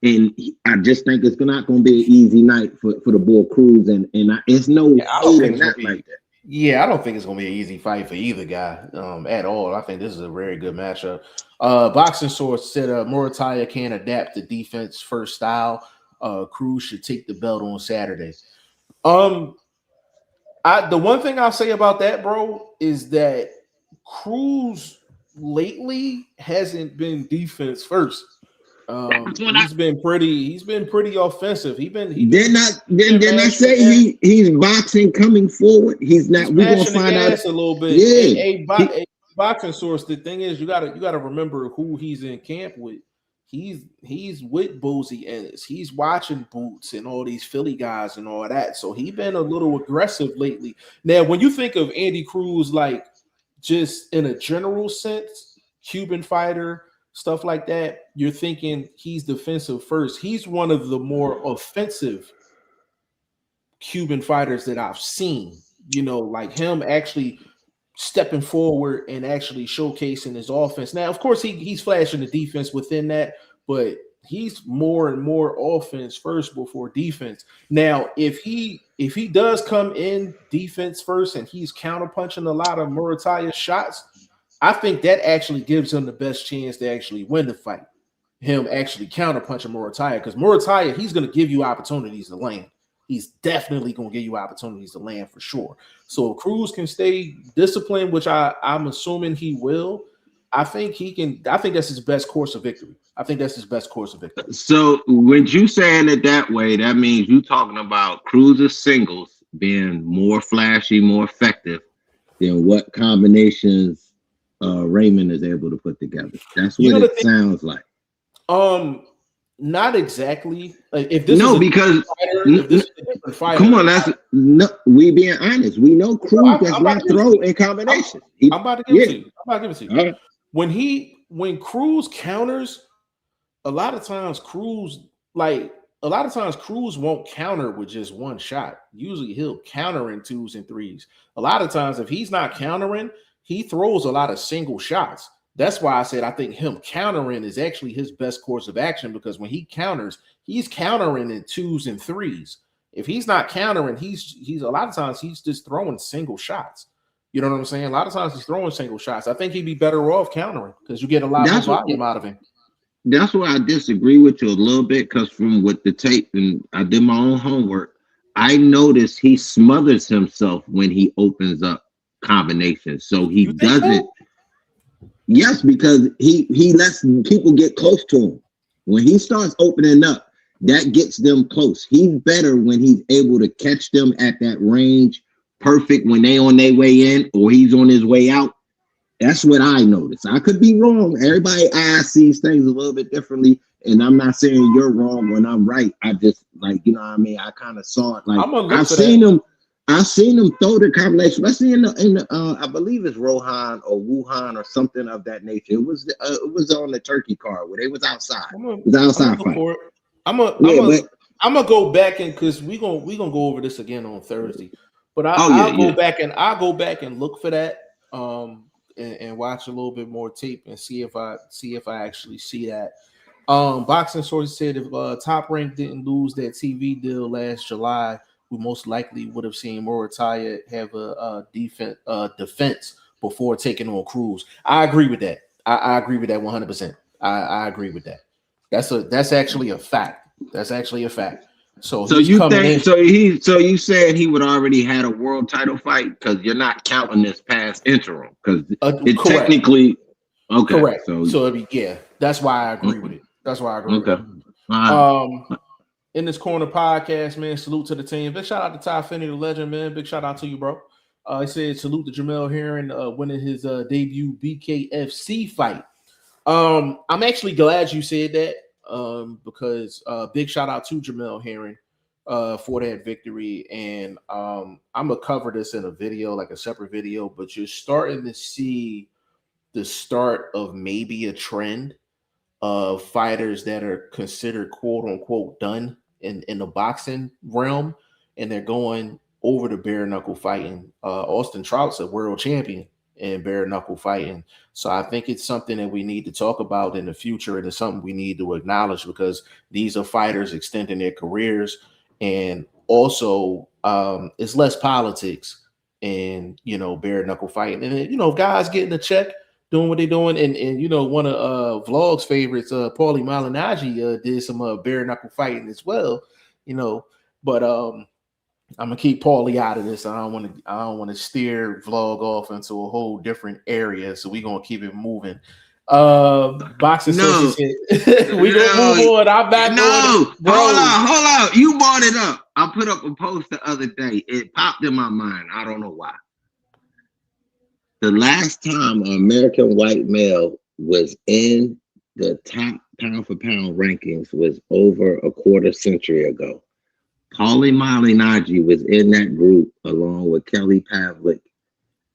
And I just think it's not going to be an easy night for the boy Cruz. And it's no like that.
Yeah, I don't think it's going to be an easy fight for either guy at all. I think this is a very good matchup. Boxing Source said Murataya can adapt the defense first style. Cruz should take the belt on Saturday. The one thing I'll say about that, bro, is that Cruz lately hasn't been defense first. He's been pretty offensive. Didn't
I say he's boxing coming forward? He's not. We're gonna find out
a little bit. Yeah. Boxing Source. The thing is, you gotta remember who he's in camp with. He's with Bozy Ennis. He's watching Boots and all these Philly guys and all that. So he's been a little aggressive lately. Now, when you think of Andy Cruz, like just in a general sense, Cuban fighter, stuff like that, you're thinking he's defensive first. He's one of the more offensive Cuban fighters that I've seen, like him actually stepping forward and actually showcasing his offense. Now, of course, he's flashing the defense within that, but he's more and more offense first before defense. Now, if he does come in defense first and he's counterpunching a lot of Murataya's shots, I think that actually gives him the best chance to actually win the fight. Him actually counterpunching Murataya, because Murataya, he's going to give you opportunities to land. He's definitely going to give you opportunities to land for sure. So if Cruz can stay disciplined, which I'm assuming he will, I think he can. I think that's his best course of victory.
So when you saying it that way, that means you talking about Cruz's singles being more flashy, more effective than what combinations Raymond is able to put together. That's what it sounds like.
Not exactly. If this
because fighter, come on, we being honest. We know Cruz does not throw in combination.
I'm about to give it to you. Right. When Cruz counters, a lot of times Cruz won't counter with just one shot. Usually he'll counter in 2s and 3s. A lot of times, if he's not countering, he throws a lot of single shots. That's why I said I think him countering is actually his best course of action, because when he counters, he's countering in 2s and 3s. If he's not countering, he's a lot of times he's just throwing single shots. You know what I'm saying? A lot of times he's throwing single shots. I think he'd be better off countering because you get a lot more volume out of him.
That's why I disagree with you a little bit, because from with the tape, and I did my own homework, I noticed he smothers himself when he opens up combinations. So he doesn't. Yes, because he lets people get close to him. When he starts opening up, that gets them close. He's better when he's able to catch them at that range, perfect when they on their way in or he's on his way out. That's what I noticed. I could be wrong. Everybody sees things a little bit differently, and I'm not saying you're wrong when I'm right. I just I kind of saw it. Like I've seen him throw the combination, especially in the I believe it's Rohan or Wuhan or something of that nature. It was on the Turkey card where they was outside. It was outside fight.
I'm gonna go back and because we gonna go over this again on Thursday. But I'll go back and look for that and watch a little bit more tape and see if I actually see that. Boxing sources said if Top Rank didn't lose that TV deal last July, we most likely would have seen Murataya have a defense before taking on Cruz. I agree with that. I agree with that 100%. I agree with that. That's actually a fact. So
you think so you said he would already had a world title fight, because you're not counting this past interim, because it technically okay.
Correct. So that's why I agree with it.
Okay.
In this corner podcast, man, salute to the team. Big shout out to Ty Finney, the legend, man. Big shout out to you, bro. He said salute to Jemel Herring winning his debut BKFC fight. I'm actually glad you said that because big shout out to Jemel Herring for that victory. And I'm going to cover this in a video, like a separate video, but you're starting to see the start of maybe a trend of fighters that are considered quote unquote done in the boxing realm, and they're going over to bare knuckle fighting. Austin Trout's a world champion in bare knuckle fighting. So I think it's something that we need to talk about in the future, and it's something we need to acknowledge, because these are fighters extending their careers, and also it's less politics in bare knuckle fighting. And guys getting a check, doing what they're doing, and one of Vlog's favorites, Paulie Malignaggi, did some bare knuckle fighting as well, But I'm gonna keep Paulie out of this. I don't want to steer Vlog off into a whole different area, so we're gonna keep it we gonna move on. I'm back.
Hold on. You brought it up. I put up a post the other day. It popped in my mind. I don't know why. The last time an American white male was in the top pound for pound rankings was over a quarter century ago. Paulie Malignaggi was in that group along with Kelly Pavlik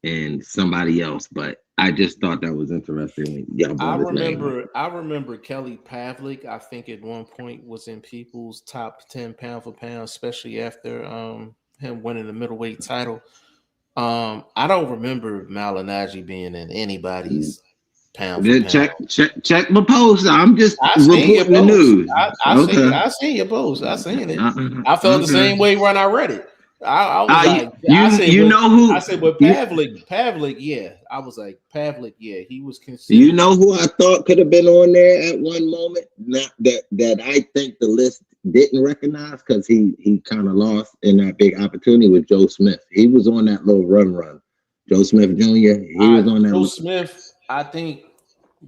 and somebody else, but I just thought that was interesting.
I remember Kelly Pavlik. I think at one point was in people's top 10 pound for pound, especially after him winning the middleweight title. I don't remember Malignaggi being in anybody's pound for pound.
Check my post. I'm just reporting the news.
I seen your post. I seen it. I felt the same way when I read it. I was like, I said, but Pavlik, yeah. I was like, Pavlik, yeah. He was considered.
You know who I thought could have been on there at one moment? Not that I think the list didn't recognize because he kind of lost in that big opportunity with Joe Smith. He was on that little run. Joe Smith Jr. He was on that.
Joe Smith, I think.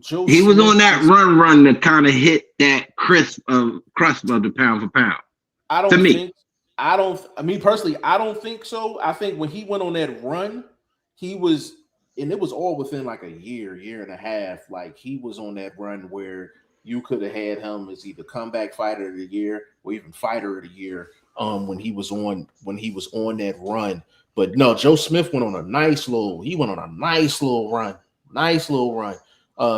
He was on that run to kind of hit that crust of the pound for pound.
I mean, personally, I don't think so. I think when he went on that run, he was, and it was all within like a year and a half. Like he was on that run where you could have had him as either comeback fighter of the year or even fighter of the year. When he was on that run. But no, Joe Smith went on a nice little run.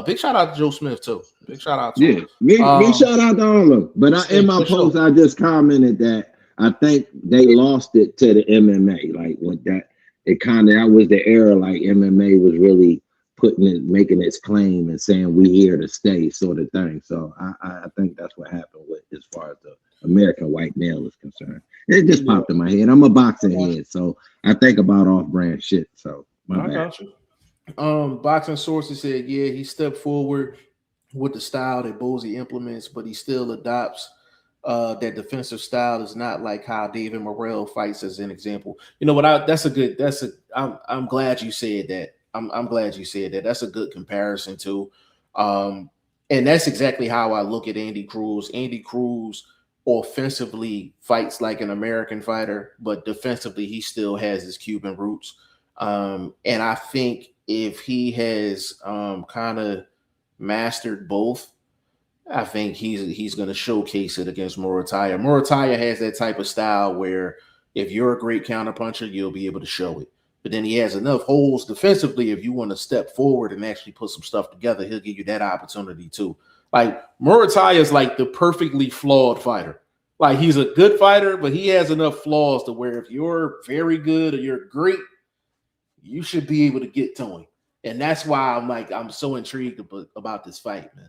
Big shout out to Joe Smith too. Big shout out to him.
Big shout out to all of them. But in my post, I just commented that I think they lost it to the MMA. Like with that, that was the era. Like MMA was really making its claim and saying we here to stay, sort of thing. So I think that's what happened with as far as the American white male is concerned. It just popped in my head. I'm a boxing head, so I think about off-brand shit. So
I got you. Boxing sources said, yeah, he stepped forward with the style that Bozy implements, but he still adopts that defensive style. Is not like how David Morrell fights, as an example. You know what? I'm glad you said that. I'm glad you said that. That's a good comparison too. And that's exactly how I look at Andy Cruz. Andy Cruz offensively fights like an American fighter, but defensively he still has his Cuban roots. And I think if he has kind of mastered both, I think he's going to showcase it against Murataya. Murataya has that type of style where if you're a great counterpuncher, you'll be able to show it. But then he has enough holes defensively. If you want to step forward and actually put some stuff together, he'll give you that opportunity too. Like Murataya is like the perfectly flawed fighter. Like he's a good fighter, but he has enough flaws to where if you're very good or you're great, you should be able to get to him. And that's why I'm so intrigued about this fight, man.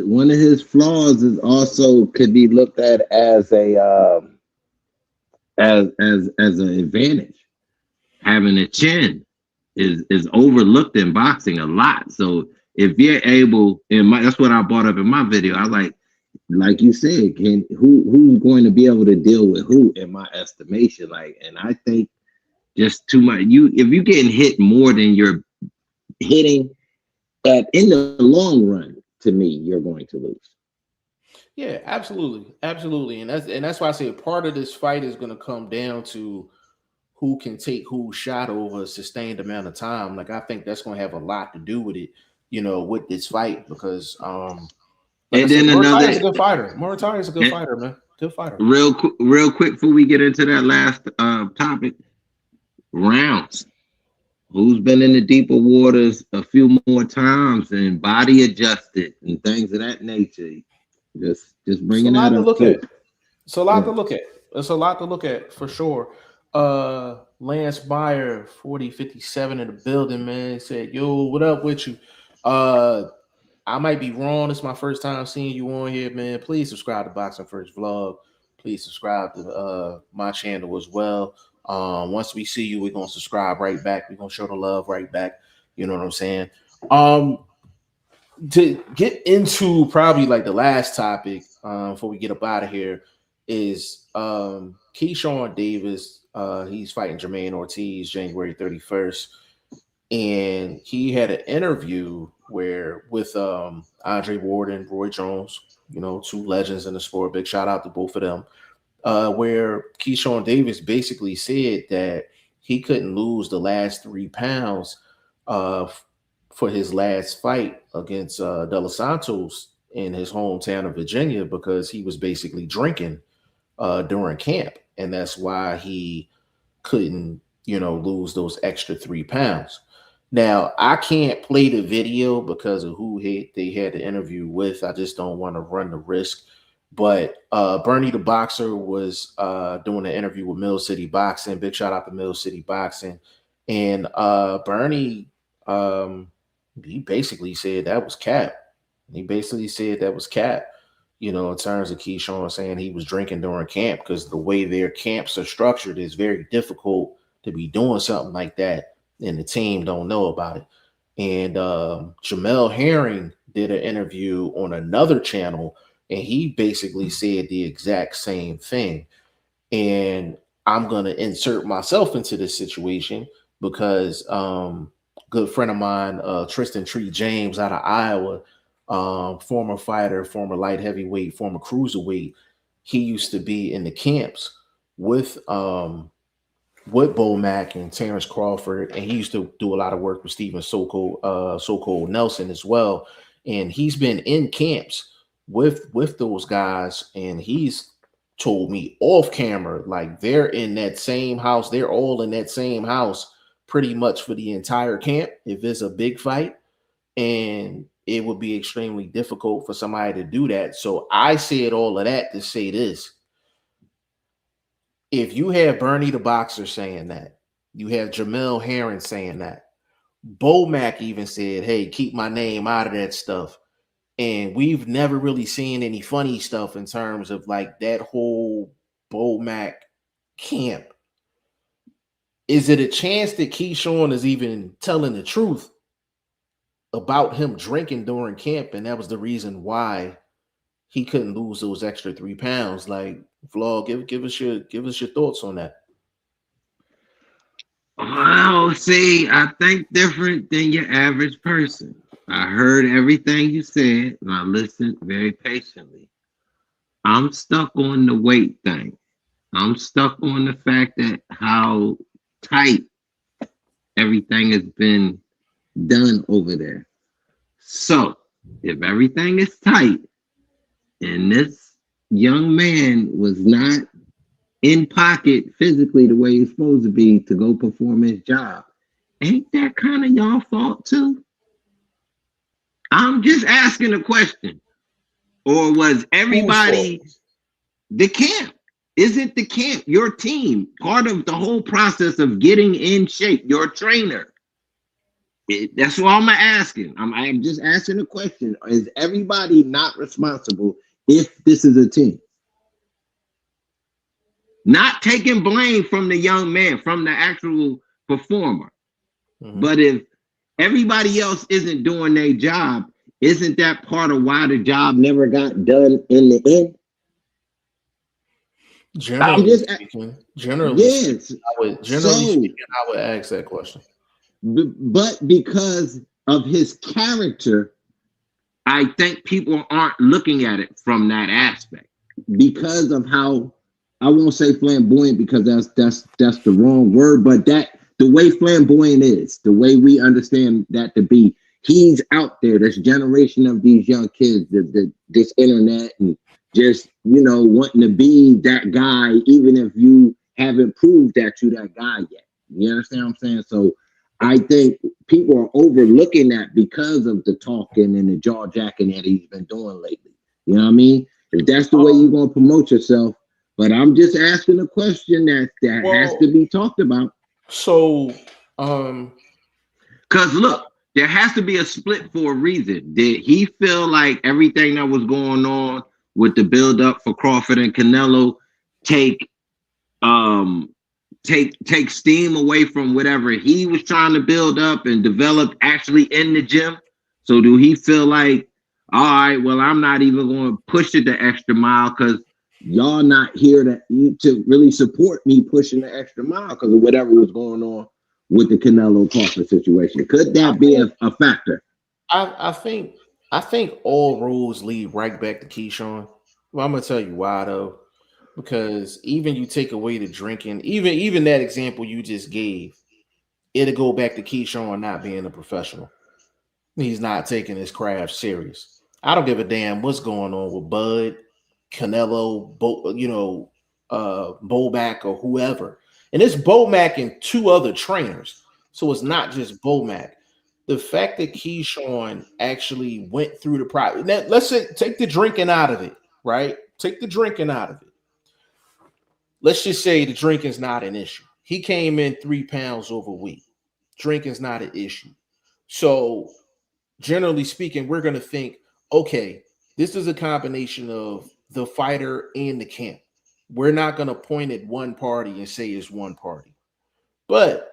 One of his flaws is also could be looked at as an advantage. Having a chin is overlooked in boxing a lot. So if you're able, that's what I brought up in my video. I like you said, who's going to be able to deal with who in my estimation? And I think just too much. If you're getting hit more than you're hitting, in the long run, to me, you're going to lose.
Yeah, absolutely, and that's why I say part of this fight is going to come down to who can take whose shot over a sustained amount of time. Like I think that's going to have a lot to do with it, with this fight because. And then Murataya is a good fighter. Murataya is a good fighter, man. Good fighter.
Real quick before we get into that last topic, rounds. Who's been in the deeper waters a few more times and body adjusted and things of that nature? Just bringing that up.
It's a lot to look at. It's a lot to look at for sure. Lance Meyer, 4057 in the building, man, said, "Yo, what up with you? I might be wrong. It's my first time seeing you on here, man. Please subscribe to Boxing First Vlog. Please subscribe to my channel as well. Once we see you, we're gonna subscribe right back. We're gonna show the love right back. You know what I'm saying? To get into probably like the last topic before we get up out of here is Kyshawn Davis. He's fighting Jermaine Ortiz January 31st, and he had an interview with Andre Ward and Roy Jones, two legends in the sport. Big shout out to both of them. Where Keyshawn Davis basically said that he couldn't lose the last 3 pounds for his last fight against De Los Santos in his hometown of Virginia because he was basically drinking during camp, and that's why he couldn't, lose those extra 3 pounds. Now, I can't play the video because of who they had the interview with. I just don't want to run the risk. But Bernie the Boxer was doing an interview with Mill City Boxing. Big shout out to Mill City Boxing. And Bernie he basically said that was cap. He basically said that was cap. You know, in terms of Keyshawn saying he was drinking during camp, because the way their camps are structured is very difficult to be doing something like that, and the team don't know about it. And Jemel Herring did an interview on another channel, and he basically said the exact same thing. And I'm going to insert myself into this situation because good friend of mine, Tristan Tree James out of Iowa, former fighter, former light heavyweight, former cruiserweight, he used to be in the camps with Bomac and Terence Crawford, and he used to do a lot of work with Steven so-called Nelson as well. And he's been in camps with those guys, and he's told me off camera, like they're in that same house, they're all in that same house pretty much for the entire camp if it's a big fight, and it would be extremely difficult for somebody to do that. So I said all of that to say this. If you have Bernie the boxer saying that, you have Jemel Herring saying that, Bomac even said, hey, keep my name out of that stuff. And we've never really seen any funny stuff in terms of like that whole Bomac camp. Is it a chance that Kyshawn is even telling the truth about him drinking during camp, and that was the reason why he couldn't lose those extra 3 pounds? Like, Flaw, give us your thoughts on that.
Well, see, I think different than your average person. I heard everything you said, and I listened very patiently. I'm stuck on the weight thing. I'm stuck on the fact that how tight everything has been done over there. So, if everything is tight, and this young man was not in pocket physically the way he's supposed to be to go perform his job, ain't that kind of y'all fault too? I'm just asking a question. Or was everybody the camp? Isn't the camp, your team, part of the whole process of getting in shape, your trainer? That's what I'm asking. I'm just asking a question. Is everybody not responsible if this is a team? Not taking blame from the young man, from the actual performer. Mm-hmm. But if everybody else isn't doing their job, isn't that part of why the job never got done in the end?
Generally speaking, I would ask that question.
But because of his character, I think people aren't looking at it from that aspect. Because of how, I won't say flamboyant because that's the wrong word, but that the way flamboyant is, the way we understand that to be, he's out there. This generation of these young kids, this internet, and just, you know, wanting to be that guy, even if you haven't proved that you're that guy yet. You understand what I'm saying? So I think people are overlooking that because of the talking and the jaw jacking that he's been doing lately. You know what I mean? If that's the way you're going to promote yourself. But I'm just asking a question that has to be talked about.
So,
because look, there has to be a split for a reason. Did he feel like everything that was going on with the build up for Crawford and Canelo take steam away from whatever he was trying to build up and develop actually in the gym? So do he feel like, all right, well, I'm not even going to push it the extra mile because y'all not here to really support me pushing the extra mile because of whatever was going on with the Canelo Crawford situation? Could that be a factor?
I think all roads lead right back to Kyshawn. Well, I'm gonna tell you why though, because even you take away the drinking, even that example you just gave, it'll go back to Kyshawn not being a professional. He's not taking his craft serious. I don't give a damn what's going on with Bud, Canelo, Bomac or whoever. And it's Bomac and 2 other trainers. So it's not just Bomac. The fact that Kyshawn actually went through the process. Now, let's say, take the drinking out of it, right? Take the drinking out of it. Let's just say the drinking's not an issue. He came in 3 pounds overweight. Drinking's not an issue. So generally speaking, we're going to think, okay, this is a combination of the fighter and the camp. We're not going to point at one party and say it's one party. But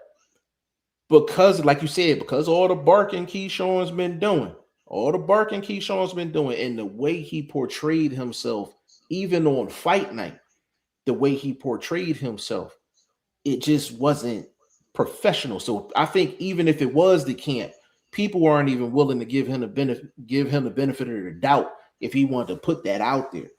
because, like you said, because all the barking Keyshawn's been doing, and the way he portrayed himself, even on fight night, the way he portrayed himself, it just wasn't professional. So I think even if it was the camp, people aren't even willing to give him the benefit of the doubt if he wanted to put that out there.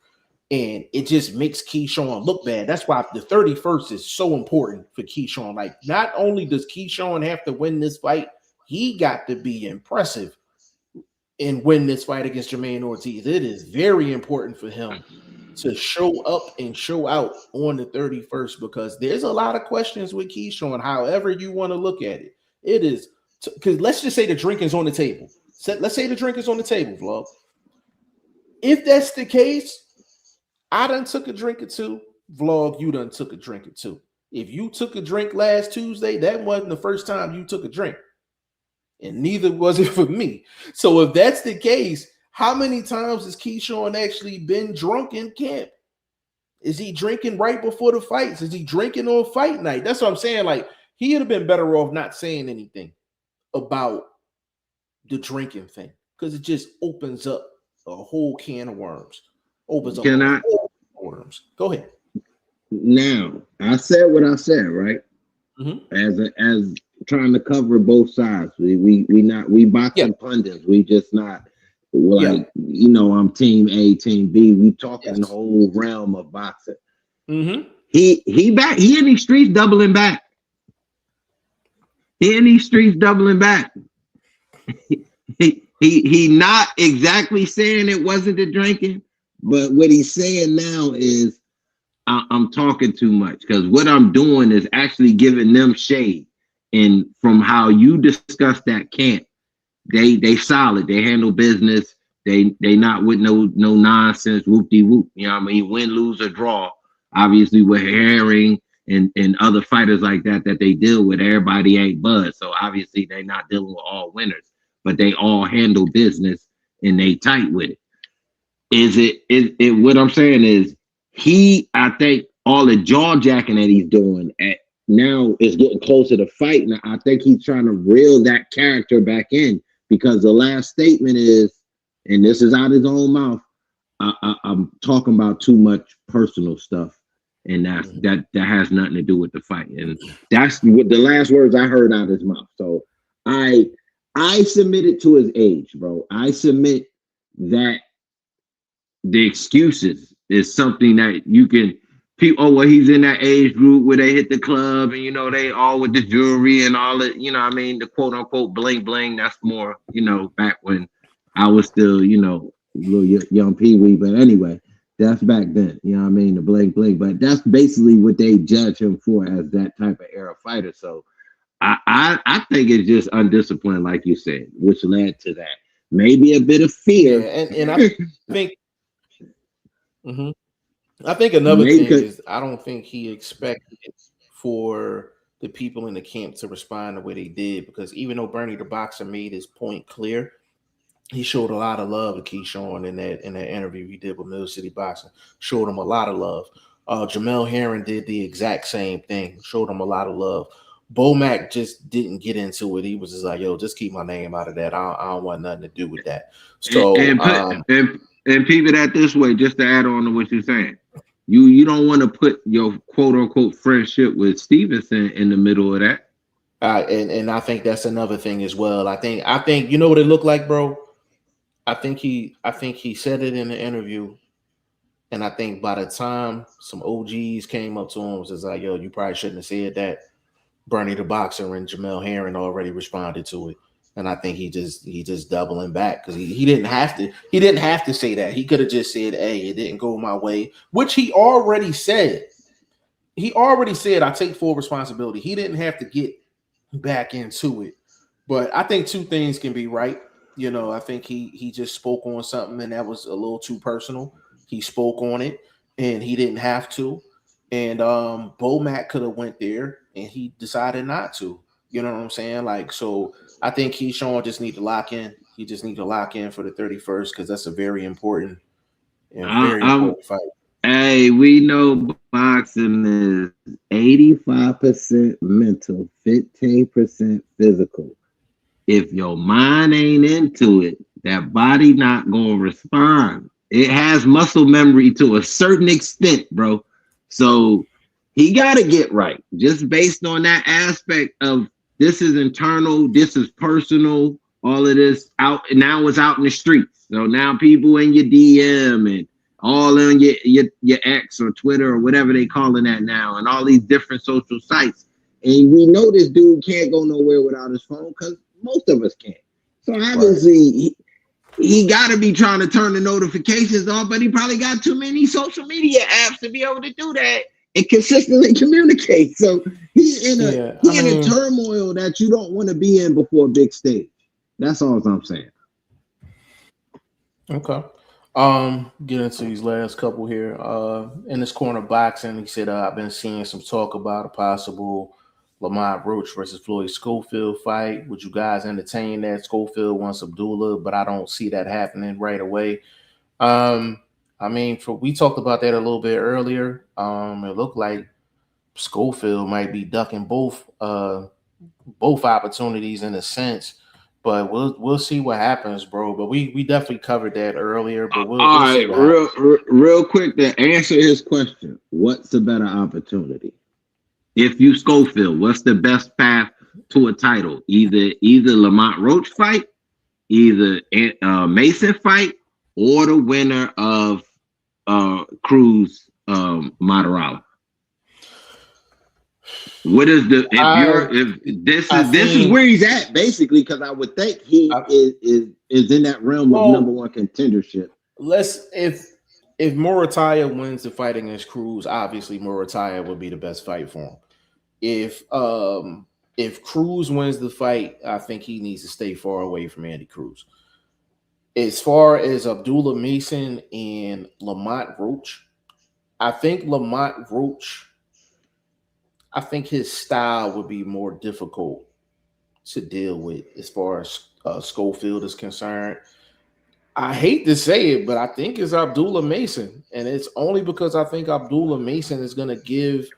And it just makes Kyshawn look bad. That's why the 31st is so important for Kyshawn. Like, not only does Kyshawn have to win this fight, he got to be impressive and win this fight against Jermaine Ortiz. It is very important for him to show up and show out on the 31st, because there's a lot of questions with Kyshawn, however you want to look at it. It is, because let's just say the drinking's on the table. Let's say the drinking's on the table, vlog. If that's the case, I done took a drink or two. Vlog, you done took a drink or two. If you took a drink last Tuesday, that wasn't the first time you took a drink. And neither was it for me. So if that's the case, how many times has Kyshawn actually been drunk in camp? Is he drinking right before the fights? Is he drinking on fight night? That's what I'm saying. Like, he would have been better off not saying anything about the drinking thing, because it just opens up a whole can of worms. Opens up worms. Go ahead.
Now, I said what I said, right? Mm-hmm. As trying to cover both sides. We boxing pundits. We just not like, I'm team A, team B. We talking the whole realm of boxing. Mm-hmm. He back. He in these streets doubling back. He not exactly saying it wasn't the drinking, but what he's saying now is I'm talking too much, because what I'm doing is actually giving them shade. And from how you discuss that camp, they solid. They handle business. They not with no nonsense, whoop-de-whoop. You know what I mean? Win, lose, or draw. Obviously with Herring and other fighters like that they deal with, everybody ain't buzz. So obviously they not dealing with all winners, but they all handle business and they tight with it. Is it what I'm saying is, I think all the jaw jacking that he's doing now is getting closer to fight. Now I think he's trying to reel that character back in, because the last statement is, and this is out of his own mouth, I'm talking about too much personal stuff, and that has nothing to do with the fight. And that's what the last words I heard out of his mouth. So I submit it to his age, bro. I submit that the excuses is something that you can he's in that age group where they hit the club and they all with the jewelry and all it, the quote unquote bling bling. That's more, back when I was still, little young pee-wee. But anyway, that's back then, the bling bling. But that's basically what they judge him for, as that type of era fighter. So I think it's just undisciplined, like you said, which led to that. Maybe a bit of fear.
Yeah, and I think I think another thing is, I don't think he expected for the people in the camp to respond the way they did, because even though Bernie the boxer made his point clear, he showed a lot of love to Keyshawn in that interview he did with Mill City Boxing. Showed him a lot of love. Jemel Herring did the exact same thing. Showed him a lot of love. Bomac just didn't get into it. He was just like, "Yo, just keep my name out of that. I don't want nothing to do with that." So
and people that this way, just to add on to what you're saying, you don't want to put your quote unquote friendship with Stevenson in the middle of that.
And I think that's another thing as well. I think you know what it looked like, bro. I think he said it in the interview, and I think by the time some OGs came up to him, was like, "Yo, you probably shouldn't have said that." Bernie the boxer and Jemel Herring already responded to it. And I think he just doubling back, because he didn't have to say that. He could have just said, "Hey, it didn't go my way," which he already said. He already said, "I take full responsibility." He didn't have to get back into it. But I think two things can be right. I think he just spoke on something, and that was a little too personal. He spoke on it, and he didn't have to. And Bomac could have went there, and he decided not to. You know what I'm saying? Like, so I think Keyshawn just need to lock in. He just need to lock in for the 31st because that's a very important and very important fight.
Hey, we know boxing is 85% mental, 15% physical. If your mind ain't into it, that body not gonna respond. It has muscle memory to a certain extent, bro. So he gotta get right. Just based on that aspect of this is internal, this is personal, all of this out now it's out in the streets. So now people in your DM and all on your X or Twitter or whatever they calling that now, and all these different social sites. And we know this dude can't go nowhere without his phone because most of us can't. So obviously he got to be trying to turn the notifications off, but he probably got too many social media apps to be able to do that and consistently communicate. So he's in a turmoil that you don't want to be in before a big stage. That's all I'm saying.
Okay. Get into these last couple here. In this corner boxing, he said, I've been seeing some talk about a possible Lamont Roach versus Floyd Schofield fight. Would you guys entertain that? Schofield wants Abdullah, but I don't see that happening right away. We talked about that a little bit earlier. It looked like Schofield might be ducking both opportunities in a sense. But we'll see what happens, bro. But we definitely covered that earlier. But
all right, real quick to answer his question. What's the better opportunity? If you Schofield, what's the best path to a title? Either Lamont Roach fight, either Mason fight, or the winner of Cruz Matarala. What is the this is where he's at basically, because I would think he is in that realm of number one contendership.
If Murataya wins the fight against Cruz, obviously Murataya would be the best fight for him. If Cruz wins the fight, I think he needs to stay far away from Andy Cruz. As far as Abdullah Mason and Lamont Roach, I think his style would be more difficult to deal with as far as Schofield is concerned. I hate to say it, but I think it's Abdullah Mason. And it's only because I think Abdullah Mason is going to give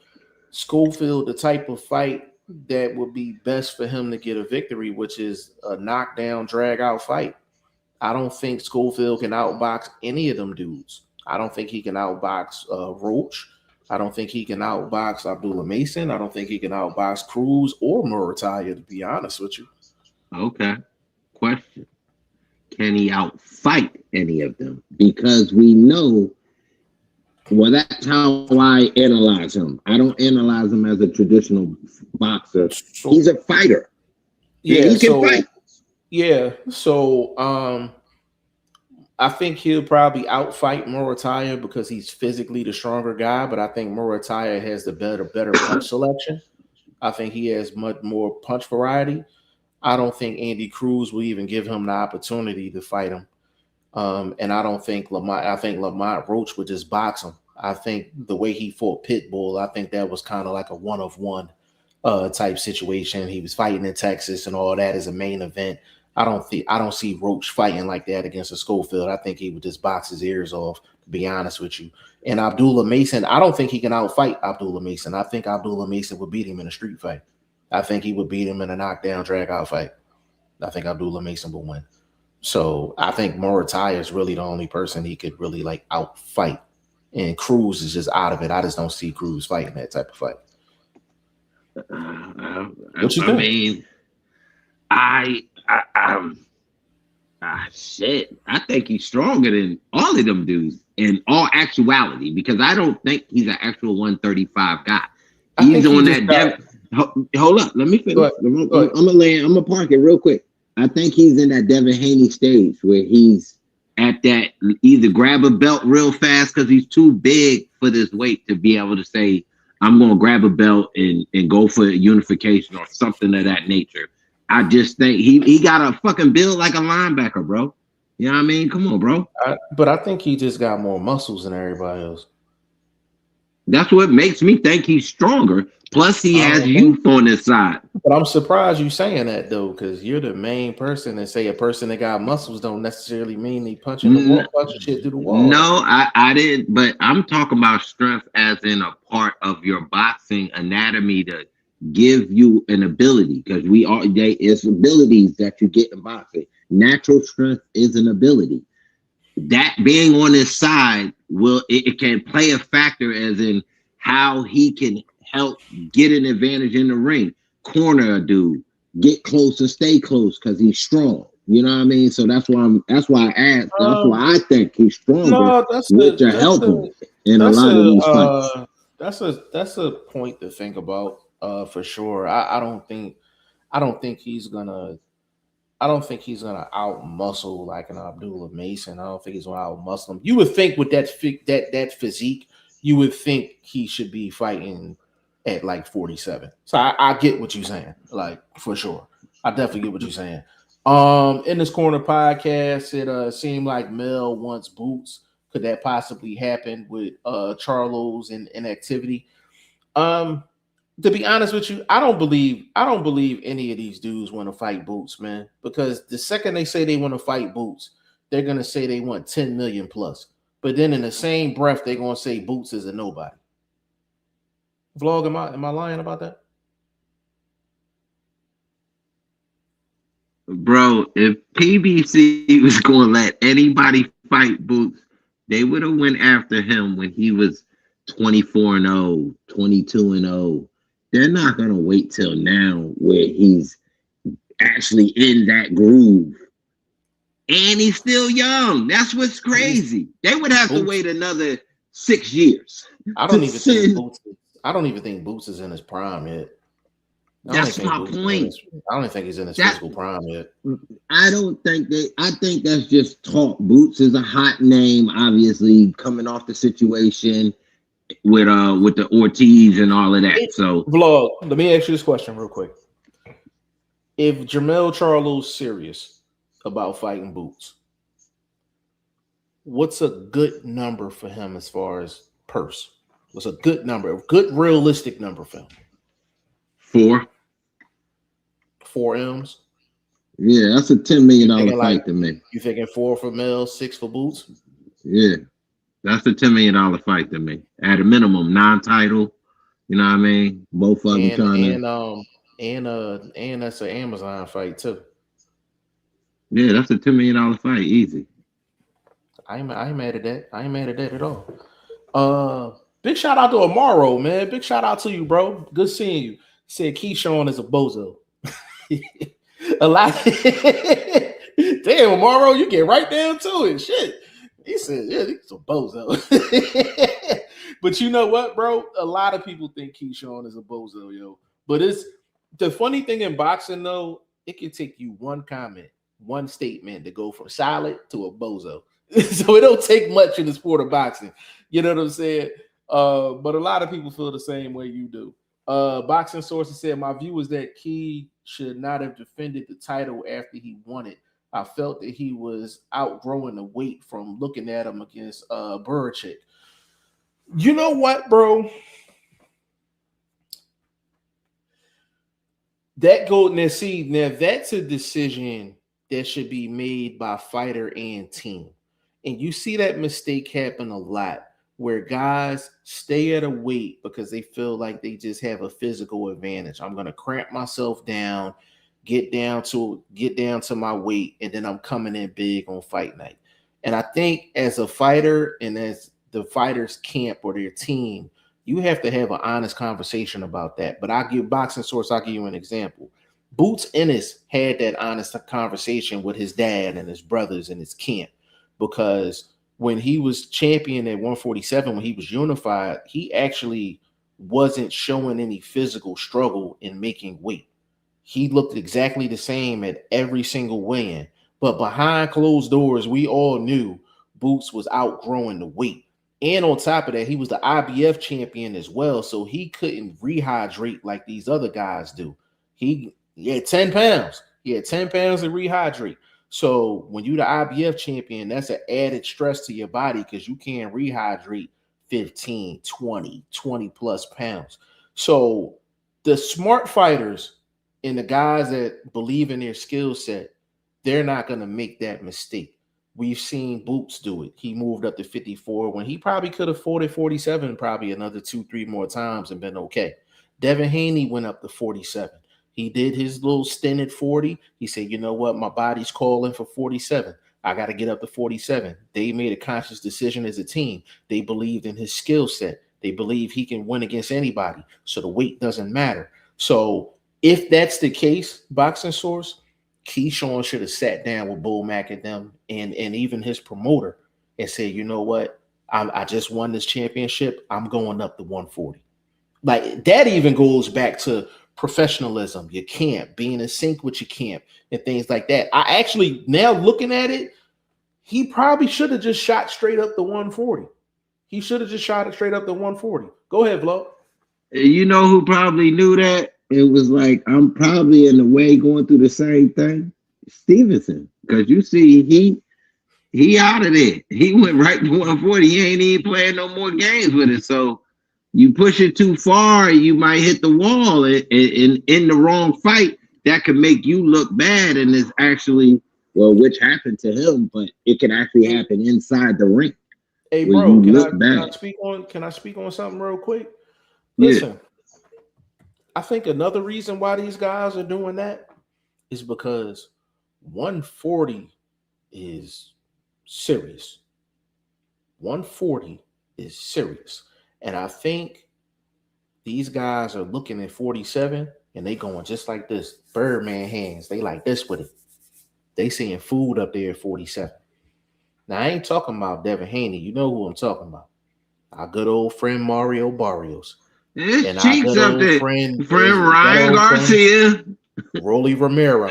Schofield the type of fight that would be best for him to get a victory, which is a knockdown, drag-out fight. I don't think Schofield can outbox any of them dudes. I don't think he can outbox Roach. I don't think he can outbox Abdullah Mason. I don't think he can outbox Cruz or Murataya, to be honest with you.
Okay. Question. Can he outfight any of them? Because we know, well, that's how I analyze him. I don't analyze him as a traditional boxer. He's a fighter. Yeah, he can fight.
Yeah, so I think he'll probably outfight Murataya because he's physically the stronger guy, but I think Murataya has the better punch selection. I think he has much more punch variety. I don't think Andy Cruz will even give him the opportunity to fight him. And I don't think Lamont Roach would just box him. I think the way he fought Pitbull, I think that was kind of like a one-of-one type situation. He was fighting in Texas and all that as a main event. I don't see Roach fighting like that against a Schofield. I think he would just box his ears off, to be honest with you. And Abdullah Mason, I don't think he can outfight Abdullah Mason. I think Abdullah Mason would beat him in a street fight. I think he would beat him in a knockdown, drag-out fight. I think Abdullah Mason will win. So I think Murataya is really the only person he could really like outfight. And Cruz is just out of it. I just don't see Cruz fighting that type of fight.
What you think? I think he's stronger than all of them dudes in all actuality, because I don't think he's an actual 135 guy. He's on that. Hold up, let me finish. I'm gonna park it real quick. I think he's in that Devin Haney stage where he's at that either grab a belt real fast because he's too big for this weight to be able to say, I'm gonna grab a belt and go for unification or something of that nature. I just think he got a fucking build like a linebacker, bro. You know what I mean? Come on, bro.
But I think he just got more muscles than everybody else.
That's what makes me think he's stronger. Plus, he has
Um,
youth on his side.
but I'm surprised you saying that though, because you're the main person that say a person that got muscles don't necessarily mean they punching the wall, punching shit through the wall.
No, I didn't. But I'm talking about strength as in a part of your boxing anatomy to give you an ability, because it's abilities that you get in boxing. Natural strength is an ability. That being on his side it can play a factor as in how he can help get an advantage in the ring, corner a dude, get close and stay close because he's strong. You know what I mean? So that's why I asked. That's why I think he's stronger,
No,
which will help him in a lot of these fights.
that's a point to think about for sure. I don't think he's gonna out muscle like an Abdullah Mason. I don't think he's gonna out muscle him. You would think with that physique, you would think he should be fighting at like 47. So I get what you're saying, like for sure. I definitely get what you're saying. In this corner podcast, it seemed like Mel wants Boots. Could that possibly happen with Charlo's and inactivity? To be honest with you, I don't believe any of these dudes want to fight Boots, man. Because the second they say they want to fight Boots, they're gonna say they want 10 million plus. But then in the same breath, they're gonna say Boots is a nobody. Vlog, am I lying about that?
Bro, if PBC was going to let anybody fight Boots, they would have went after him when he was 24-0, 22-0. They're not going to wait till now where he's actually in that groove. And he's still young. That's what's crazy. They would have to wait another 6 years.
I don't even think Boots is in his prime yet.
That's my point.
I don't think he's in his physical prime yet.
I think that's just talk. Boots is a hot name, obviously, coming off the situation with the Ortiz and all of that. So
Vlog, let me ask you this question real quick. If Jemel Charlo's serious about fighting Boots, what's a good number for him as far as purse? What's a good number? A good realistic number for him? 4 M's.
Yeah, that's a $10 million fight to me.
You thinking 4 for Mel, 6 for Boots?
Yeah, that's a $10 million fight to me. At a minimum, non-title. You know what I mean? Both of them trying
and that's an Amazon fight too.
Yeah, that's a $10 million fight, easy.
I ain't mad at that. I ain't mad at that at all. Big shout out to Amaro, man. Big shout out to you, bro. Good seeing you. Said Keyshawn is a bozo. A lot. Damn, Amaro, you get right down to it. Shit. He said, yeah, he's a bozo. But you know what, bro? A lot of people think Keyshawn is a bozo, yo. But it's the funny thing in boxing, though, it can take you one comment, one statement to go from solid to a bozo. So it don't take much in the sport of boxing. You know what I'm saying? But a lot of people feel the same way you do. Boxing sources said, my view is that Key should not have defended the title after he won it. I felt that he was outgrowing the weight from looking at him against Burchik. You know what, bro? Now that's a decision that should be made by fighter and team. And you see that mistake happen a lot where guys stay at a weight because they feel like they just have a physical advantage. I'm going to cramp myself down, get down to my weight, and then I'm coming in big on fight night. And I think as a fighter and as the fighter's camp or their team, you have to have an honest conversation about that. But I'll give you an example. Boots Ennis had that honest conversation with his dad and his brothers and his camp, because when he was champion at 147, when he was unified, he actually wasn't showing any physical struggle in making weight. He looked exactly the same at every single weigh-in. But behind closed doors, we all knew Boots was outgrowing the weight. And on top of that, he was the IBF champion as well, so he couldn't rehydrate like these other guys do. He had 10 pounds. He had 10 pounds to rehydrate. So when you're the IBF champion, that's an added stress to your body because you can't rehydrate 15, 20 plus pounds. So the smart fighters and the guys that believe in their skill set, they're not going to make that mistake. We've seen Boots do it. He moved up to 54 when he probably could have fought at 47 probably another 2-3 more times and been okay. Devin Haney went up to 47. He did his little stint at 40. He said, you know what? My body's calling for 47. I got to get up to 47. They made a conscious decision as a team. They believed in his skill set. They believe he can win against anybody. So the weight doesn't matter. So if that's the case, Boxing Source, Keyshawn should have sat down with Bomac and them and even his promoter and said, you know what? I just won this championship. I'm going up to 140. Like that even goes back to professionalism, your camp, being in sync with your camp and things like that. I actually, now looking at it, he probably should have just shot straight up the 140. He should have just shot it straight up the 140. Go ahead, Flo.
You know who probably knew that? It was like, I'm probably in a way going through the same thing. Stevenson. Because you see, he out of there. He went right to 140. He ain't even playing no more games with it. So you push it too far, you might hit the wall in the wrong fight. That could make you look bad. And it's actually, well, which happened to him, but it can actually happen inside the ring.
Hey, bro, can I speak on something real quick? Listen, I think another reason why these guys are doing that is because 140 is serious. 140 is serious. And I think these guys are looking at 47 and they going just like this. Birdman hands. They like this with it. They seeing food up there at 47. Now, I ain't talking about Devin Haney. You know who I'm talking about. Our good old friend Mario Barrios.
And our good old friend Ryan Garcia.
Rolly Romero.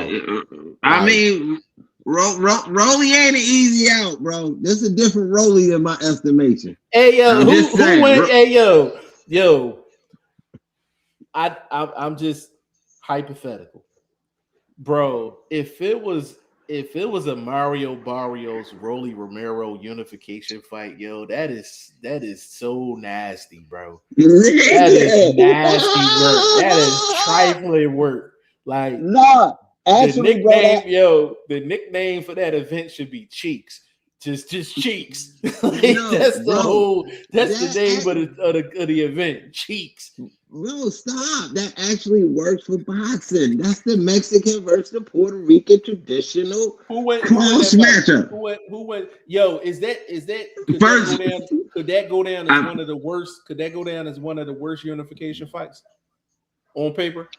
I mean, Rolly ain't an easy out, bro. This is a different Rolly in my estimation.
Hey, yo, who went? Hey, yo. I'm just hypothetical. Bro, if it was a Mario Barrios Rolly Romero unification fight, yo, that is so nasty, bro. That is nasty work. That is trifling work. Like,
no, actually,
the nickname for that event should be Cheeks. Just Cheeks. Like, no, that's the name of the event. Cheeks.
No, stop. That actually works for boxing. That's the Mexican versus the Puerto Rican traditional cross matchup.
Who went? Yo, is that could that go down as one of the worst? Could that go down as one of the worst unification fights on paper?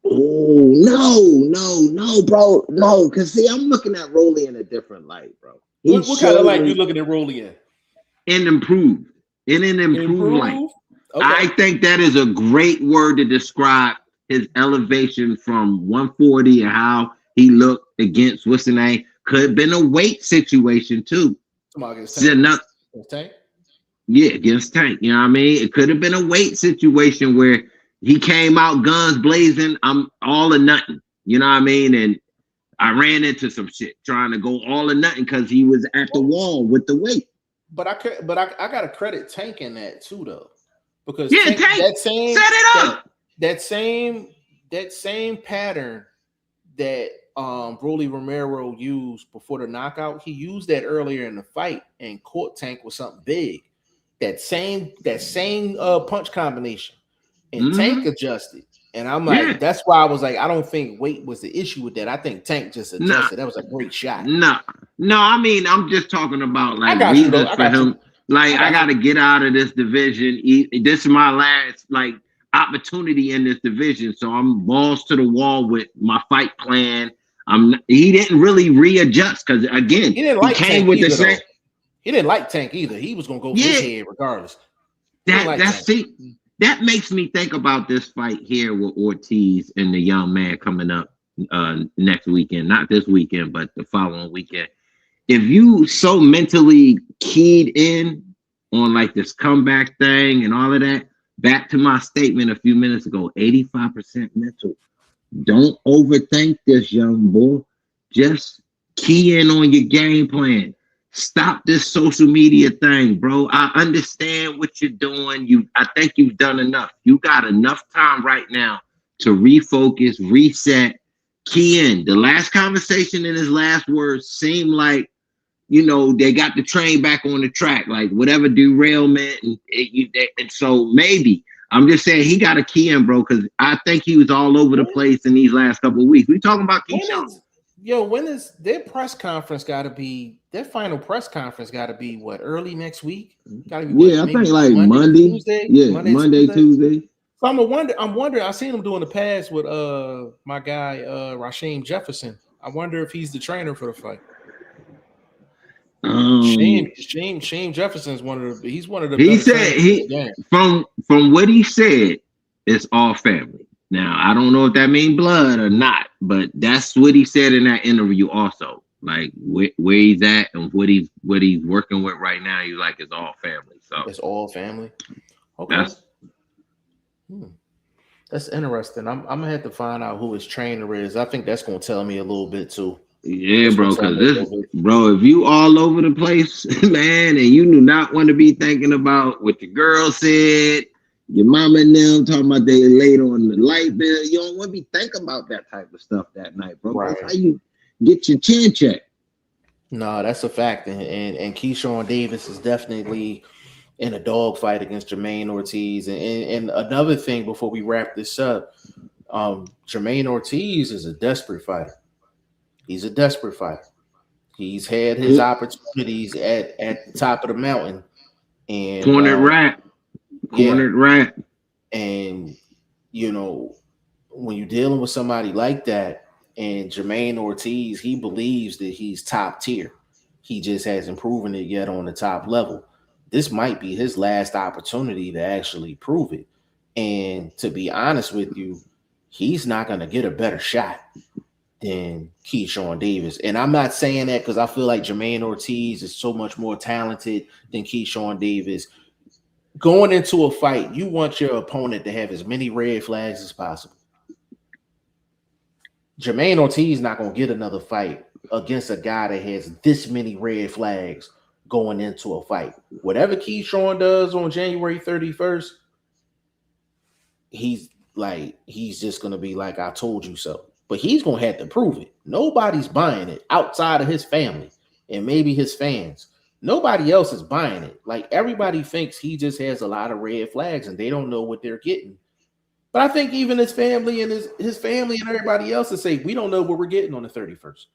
Oh, no, bro. No, because see, I'm looking at Rolly in a different light, bro.
What kind of light you looking at Rolly in?
In an improved light. Okay. I think that is a great word to describe his elevation from 140 and how he looked against what's the name. Could have been a weight situation too.
Tank?
Yeah, against Tank. You know what I mean? It could have been a weight situation where he came out guns blazing. I'm all or nothing. You know what I mean? And I ran into some shit trying to go all or nothing because he was at the wall with the weight.
But I gotta credit Tank in that too, though. Because
Tank that
same pattern that Rolly Romero used before the knockout, he used that earlier in the fight and caught Tank with something big. That same punch combination. And Tank adjusted. And I'm like, that's why I was like, I don't think weight was the issue with that. I think Tank just adjusted. That was a great shot.
No, I mean, I'm just talking about like reasons for him. Like, I got to get out of this division. This is my last like opportunity in this division. So I'm balls to the wall with my fight plan. He didn't really readjust because again, he came with the same.
He didn't like Tank either. He was gonna go for his head regardless.
That makes me think about this fight here with Ortiz and the young man coming up next weekend. Not this weekend, but the following weekend. If you so mentally keyed in on like this comeback thing and all of that, back to my statement a few minutes ago, 85% mental. Don't overthink this, young boy. Just key in on your game plan. Stop this social media thing, bro. I understand what you're doing. I think you've done enough. You got enough time right now to refocus, reset, key in. The last conversation in his last words seemed like, they got the train back on the track, like whatever derailment. And so maybe, I'm just saying he got a key in, bro, because I think he was all over the place in these last couple of weeks. We talking about Keyshawn.
When is their press conference got to be? Their final press conference got to be what, early next week? Gotta be
I think like Monday, Tuesday. Yeah, Monday, Tuesday.
So I'm wondering. I seen him doing the pass with my guy Rasheem Jefferson. I wonder if he's the trainer for the fight. Shane Jefferson's one of the. He's one of the.
He said from what he said, it's all family. Now I don't know if that means blood or not, but that's what he said in that interview. Also, like where he's at and what he's working with right now, he's like it's all family. So
it's all family. Okay, that's interesting. I'm gonna have to find out who his trainer is. I think that's gonna tell me a little bit too.
Yeah, bro, because if you all over the place, man, and you do not want to be thinking about what your girl said, your mama and them talking about they late on the light bill, you don't want to be thinking about that type of stuff that night, bro. Right. That's how you get your chin checked.
No, that's a fact. And Kyshawn Davis is definitely in a dogfight against Jermaine Ortiz. And another thing before we wrap this up, Jermaine Ortiz is a desperate fighter. He's a desperate fighter. He's had his opportunities at the top of the mountain. And
cornered rat.
And when you're dealing with somebody like that, and Jermaine Ortiz, he believes that he's top tier. He just hasn't proven it yet on the top level. This might be his last opportunity to actually prove it. And to be honest with you, he's not going to get a better shot than Kyshawn Davis. And I'm not saying that because I feel like Jermaine Ortiz is so much more talented than Kyshawn Davis. Going into a fight, you want your opponent to have as many red flags as possible. Jermaine Ortiz not going to get another fight against a guy that has this many red flags going into a fight. Whatever Kyshawn does on January 31st, he's just going to be like, I told you so. But he's going to have to prove it. Nobody's buying it outside of his family and maybe his fans. Nobody else is buying it. Like, everybody thinks he just has a lot of red flags and they don't know what they're getting. But I think even his family and his family and everybody else will say, we don't know what we're getting on the 31st.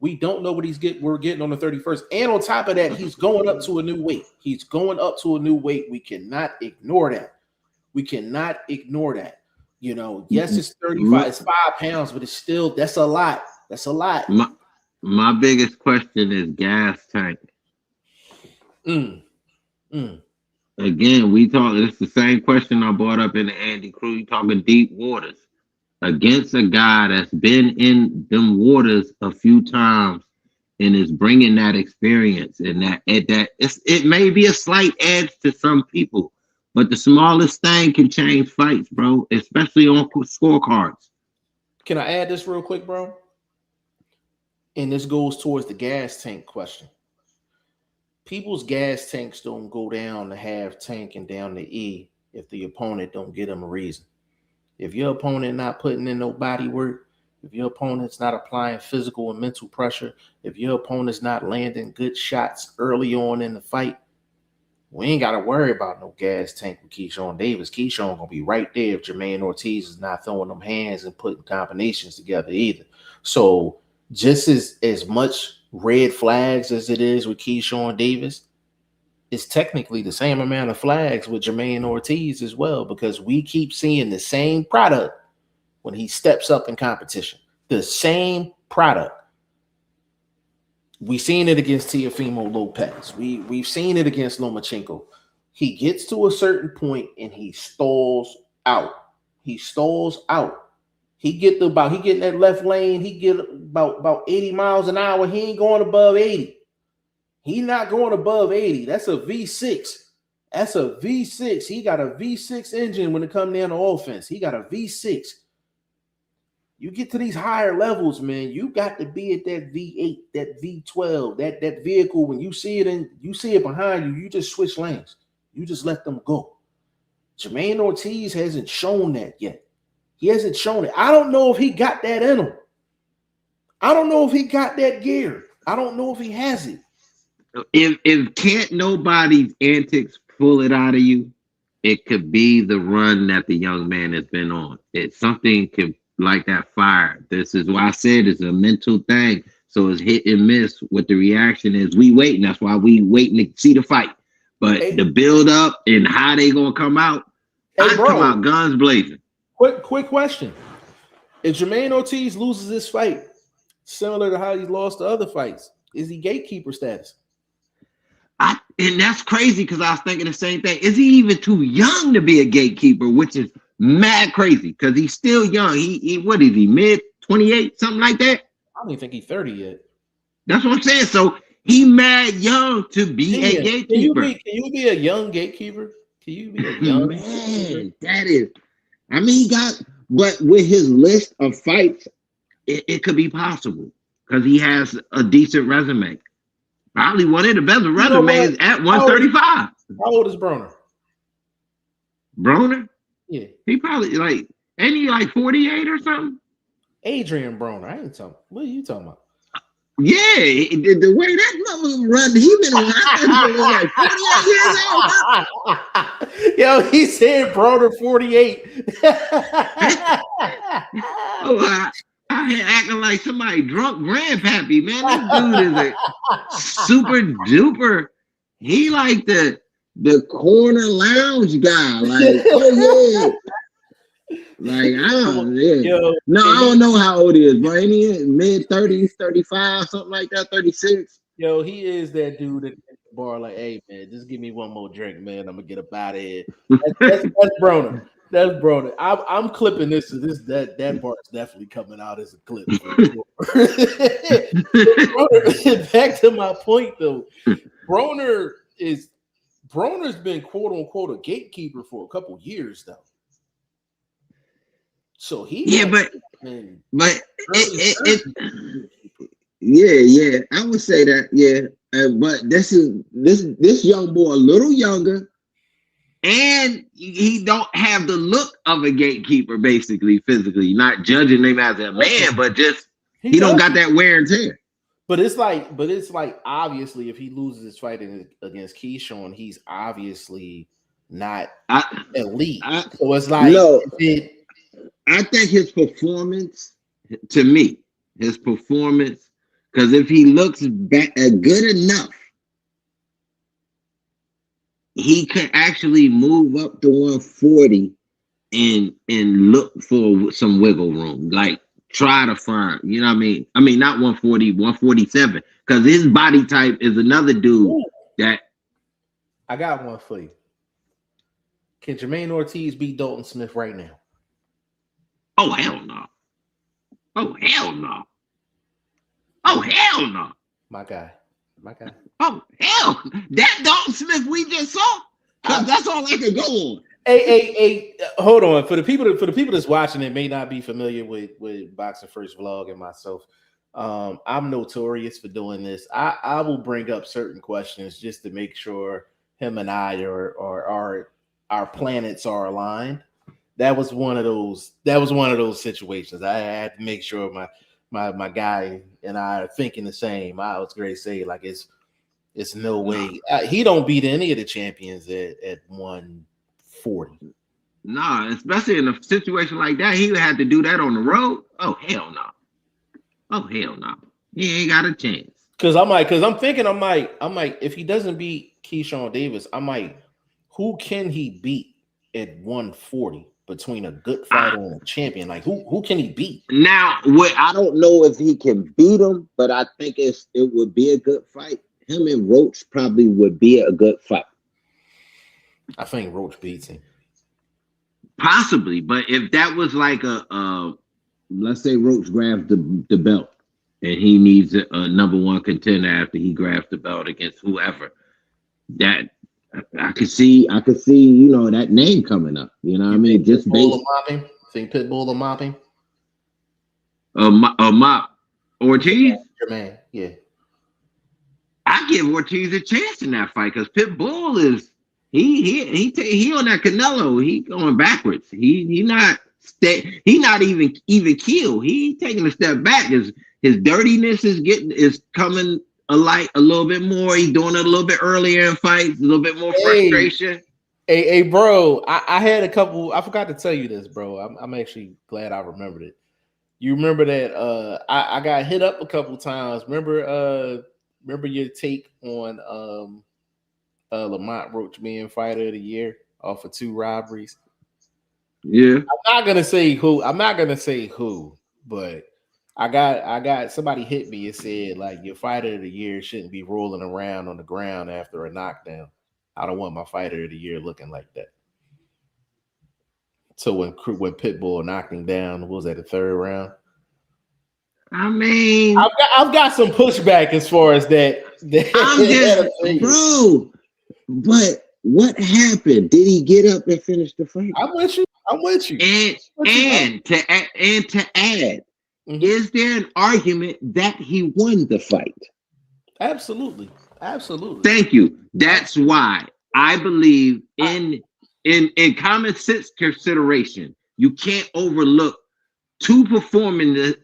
We don't know what we're getting on the 31st. And on top of that, he's going up to a new weight. He's going up to a new weight. We cannot ignore that. Yes, it's 35, it's 5 pounds, but it's still, that's a lot.
My biggest question is gas tank. Again, it's the same question I brought up in the Andy Crew. You talking deep waters against a guy that's been in them waters a few times and is bringing that experience, and it may be a slight edge to some people, but the smallest thing can change fights, bro, especially on scorecards.
Can I add this real quick, bro? And this goes towards the gas tank question. People's gas tanks don't go down to half tank and down to E if the opponent don't give them a reason. If your opponent not putting in no body work, if your opponent's not applying physical and mental pressure, if your opponent's not landing good shots early on in the fight, we ain't got to worry about no gas tank with Kyshawn Davis. Kyshawn going to be right there if Jermaine Ortiz is not throwing them hands and putting combinations together either. So just as much red flags as it is with Kyshawn Davis, it's technically the same amount of flags with Jermaine Ortiz as well, because we keep seeing the same product when he steps up in competition. The same product. We've seen it against Teofimo Lopez. We've seen it against Lomachenko. He gets to a certain point and he stalls out. He get in that left lane. He get about 80 miles an hour. He ain't going above 80. He not going above 80. That's a V6. He got a V6 engine when it comes down to offense. He got a V6. You get to these higher levels, man. You got to be at that V8, that V12, that vehicle. When you see it behind you, you just switch lanes. You just let them go. Jermaine Ortiz hasn't shown that yet. He hasn't shown it. I don't know if he got that in him. I don't know if he got that gear. I don't know if he has it.
If can't nobody's antics pull it out of you, it could be the run that the young man has been on. It's something could like that fire. This is why I said it's a mental thing. So it's hit and miss. What the reaction is, we waiting. That's why we waiting to see the fight. But the build up and how they gonna come out, I come out guns blazing.
Quick question: if Jermaine Ortiz loses this fight, similar to how he lost the other fights, is he gatekeeper status?
And that's crazy because I was thinking the same thing. Is he even too young to be a gatekeeper? Which is mad crazy because he's still young. He what is he, mid 28, something like that?
I don't even think he's 30 yet.
That's what I'm saying. So he mad young to be a gatekeeper.
Can you be a young gatekeeper? Can you be a young
man? That is. I mean, he got, but with his list of fights, it could be possible because he has a decent resume. Probably one of the best resumes at 135.
How old is Broner?
Broner?
Yeah.
He probably ain't he like 48 or something?
Adrian Broner. I ain't talking. What are you talking about?
Yeah, the way that mother run, he been around like 48 years old.
Yo, he said Broner 48.
I had acting like somebody drunk grandpappy, man. This dude is a super duper. He like the corner lounge guy. Like, oh yeah. Like, I don't I don't know how old he is, bro. Ain't he mid 30s, 35, something like that, 36?
Yo, he is that dude at the bar, like, hey man, just give me one more drink, man. I'm gonna get up out of here. That's Broner. That's Broner. I'm clipping this. That part's definitely coming out as a clip. Back to my point though, Broner's been quote unquote a gatekeeper for a couple years though. So he
but I would say that but this young boy a little younger. And he don't have the look of a gatekeeper, basically, physically. Not judging him as a man, but just he don't got that wear and tear.
But it's like obviously, if he loses his fight against Kyshawn, he's obviously not elite. So it's like
I think his performance, because if he looks back good enough, he can actually move up to 140 and look for some wiggle room. Like try to find, you know what I mean? I mean, not 140, 147, because his body type is another dude that.
I got one for you. Can Jermaine Ortiz beat Dalton Smith right now?
Oh, hell no. Oh, hell no. Oh, hell no.
My guy.
Oh, hell. That Dalton Smith we just saw. That's all I can go on.
Hey, hold on. For the people that's watching it may not be familiar with Boxing First Vlog and myself. I'm notorious for doing this. I will bring up certain questions just to make sure him and I are our planets are aligned. That was one of those situations. I had to make sure my guy and I are thinking the same. I was going to say like it's no way he don't beat any of the champions at 140.
Nah, especially in a situation like that, he would have to do that on the road. Oh hell no! Oh hell no! He ain't got a chance.
Because I'm thinking if he doesn't beat Keyshawn Davis, who can he beat at 140? Between a good fighter and a champion, like who can he beat?
Now, I don't know if he can beat him, but I think it would be a good fight. Him and Roach probably would be a good fight.
I think Roach beats him.
Possibly, but if that was like let's say Roach grabs the belt and he needs a number one contender after he grabs the belt against whoever, that. I could see, that name coming up. You know what I mean? Just
Pitbull think Pitbull will mop him?
Ortiz.
Your man, yeah.
I give Ortiz a chance in that fight because Pitbull is he on that Canelo. He going backwards. He not even killed. He taking a step back. His dirtiness is coming alight a little bit more. He's doing it a little bit earlier in fights. A little bit more frustration.
Hey, bro. I had a couple. I forgot to tell you this, bro. I'm actually glad I remembered it. You remember that? I got hit up a couple times. Remember your take on Lamont Roach being fighter of the year off of 2 robberies?
Yeah.
I'm not gonna say who, but I got somebody hit me and said like your fighter of the year shouldn't be rolling around on the ground after a knockdown. I don't want my fighter of the year looking like that. So when Pitbull knocked him down, what was that, the 3rd round?
I mean,
I've got some pushback as far as that.
I'm just, bro. But what happened? Did he get up and finish the fight?
I'm with you.
And to add, is there an argument that he won the fight?
Absolutely.
Thank you. That's why I believe in common sense consideration, you can't overlook two performances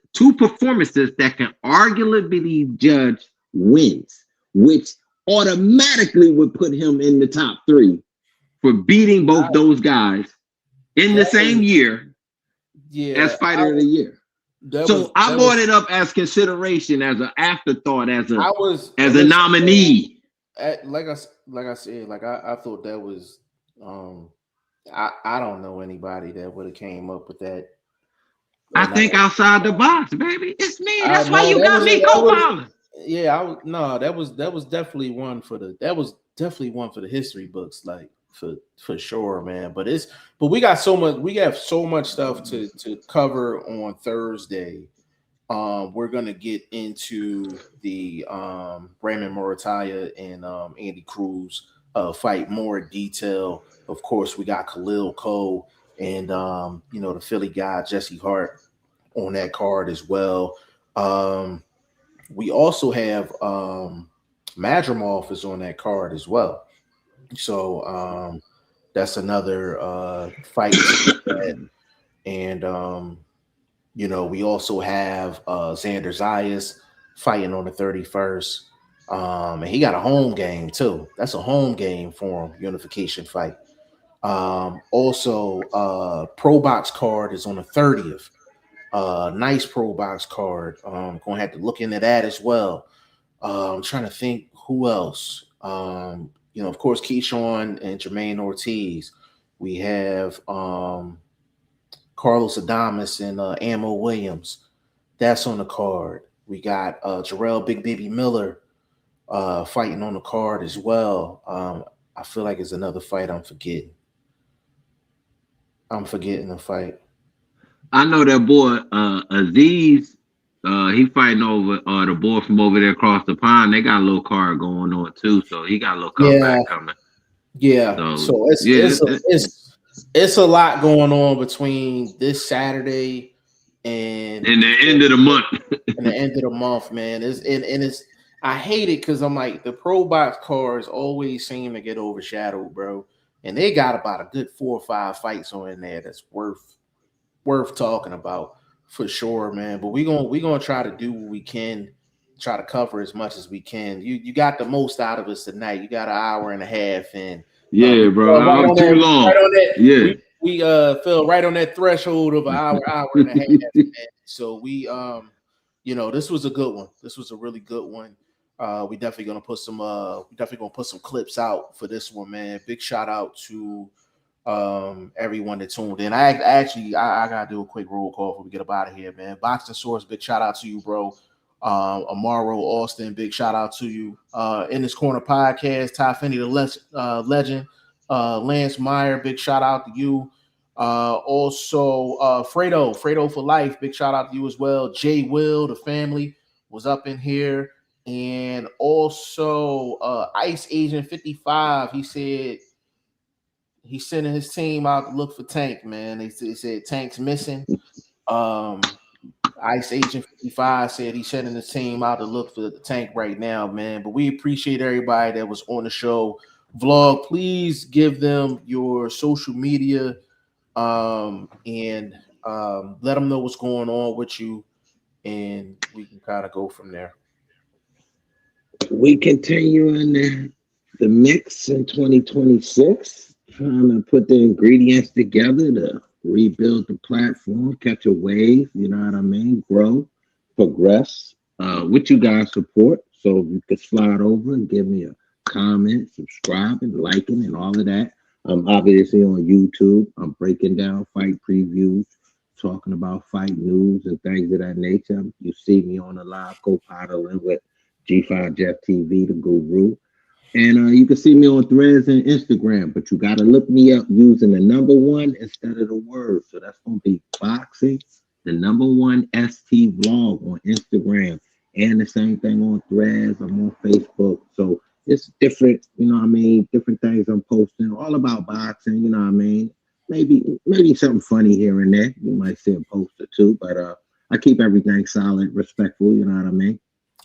that can arguably be judged wins, which automatically would put him in the top 3 for beating both those guys in the same year as fighter of the year. I brought it up as consideration, as an afterthought, as a nominee.
Like I said, I thought that was I don't know anybody that would have came up with that.
I think outside the box, baby. It's me. That's why you got me co-piling.
Yeah, that was definitely one for the history books, like for sure, man. But we have so much stuff to cover on Thursday. We're gonna get into the Raymond Murataya and Andy Cruz fight more in detail. Of course, we got Khalil Cole and the Philly guy Jesse Hart on that card as well. We also have Madrimov is on that card as well. So that's another fight. And we also have Xander Zayas fighting on the 31st. And he got a home game too. That's a home game for him, unification fight. Also, Pro Box card is on the 30th. Nice Pro Box card. Gonna have to look into that as well. I'm trying to think who else. Of course, Keyshawn and Jermaine Ortiz. We have Carlos Adames and Ammo Williams. That's on the card. We got Jarrell Big Baby Miller fighting on the card as well. I feel like it's another fight I'm forgetting. I'm forgetting the fight.
I know that boy Aziz. He fighting over the boy from over there across the pond. They got a little card going on too, so he got a little comeback coming.
Yeah. So it's a lot going on between this Saturday and
the end of the month.
And the end of the month, man. It's I hate it because I'm like the Pro Box cards always seem to get overshadowed, bro. And they got about a good 4 or 5 fights on in there that's worth talking about for sure, man. But we gonna try to do what we can, try to cover as much as we can. You got the most out of us tonight. You got an hour and a half in.
Yeah, bro. I'm too long.
We fell right on that threshold of an hour and a half. Man. So we this was a good one. This was a really good one. We definitely gonna put some clips out for this one, man. Big shout out to everyone that tuned in. I gotta do a quick roll call before we get up out of here, man. Boxing Source, big shout out to you, bro. Amaro Austin, big shout out to you. In This Corner podcast, Ty Finney the legend. Lance Meyer, big shout out to you. Also Fredo for life, big shout out to you as well. Jay Will, the family was up in here. And also Ice Agent 55, he said he's sending his team out to look for Tank, man. They said Tank's missing. I Ice Agent 55 said he's sending the team out to look for the tank right now, man. But we appreciate everybody that was on the show. Vlog, please give them your social media and let them know what's going on with you, and we can kind of go from there.
We continue in the mix in 2026, trying to put the ingredients together to rebuild the platform, catch a wave, you know what I mean? Grow, progress, with you guys' support. So you could slide over and give me a comment, subscribing, liking, and all of that. I'm obviously on YouTube. I'm breaking down fight previews, talking about fight news and things of that nature. You see me on the live co-piloting with G5 Jeff TV, the guru. And you can see me on Threads and Instagram, but you got to look me up using the number one instead of the word. So that's going to be boxing, the number one ST vlog on Instagram, and the same thing on Threads. I'm on Facebook. So it's different, you know what I mean? Different things I'm posting, all about boxing, you know what I mean? Maybe something funny here and there. You might see a post or two, but I keep everything solid, respectful, you know what I mean?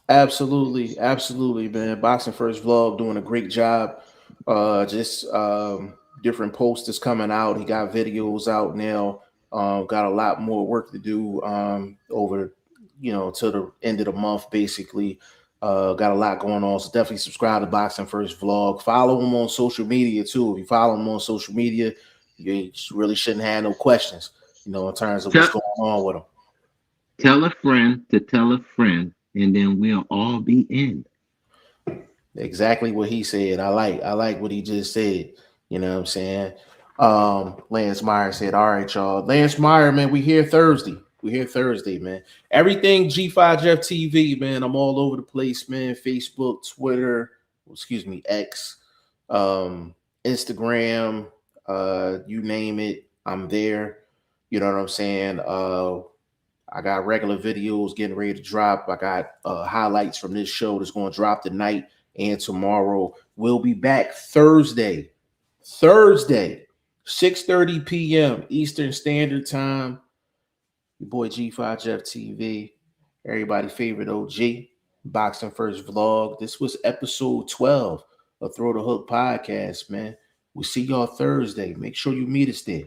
Absolutely, man. Boxing First Vlog doing a great job. Just different posters coming out. He got videos out now. Got a lot more work to do over, till the end of the month, basically. Got a lot going on. So definitely subscribe to Boxing First Vlog. Follow him on social media too. If you follow him on social media, you really shouldn't have no questions, in terms of what's going on with him.
Tell a friend to tell a friend, and then we'll all be in.
Exactly what he said. I like what he just said. You know what I'm saying? Lance Meyer said, all right, y'all. Lance Meyer, man, we here Thursday. Man. Everything G5 Jeff TV, man. I'm all over the place, man. Facebook, Twitter, X, Instagram, you name it, I'm there. You know what I'm saying? I got regular videos getting ready to drop. I got highlights from this show that's going to drop tonight and tomorrow. We'll be back Thursday, 6:30 p.m. Eastern Standard Time. Your boy G5 Jeff TV, everybody's favorite OG, Boxing First Vlog. This was episode 12 of Throw the Hook Podcast, man. We'll see y'all Thursday. Make sure you meet us there.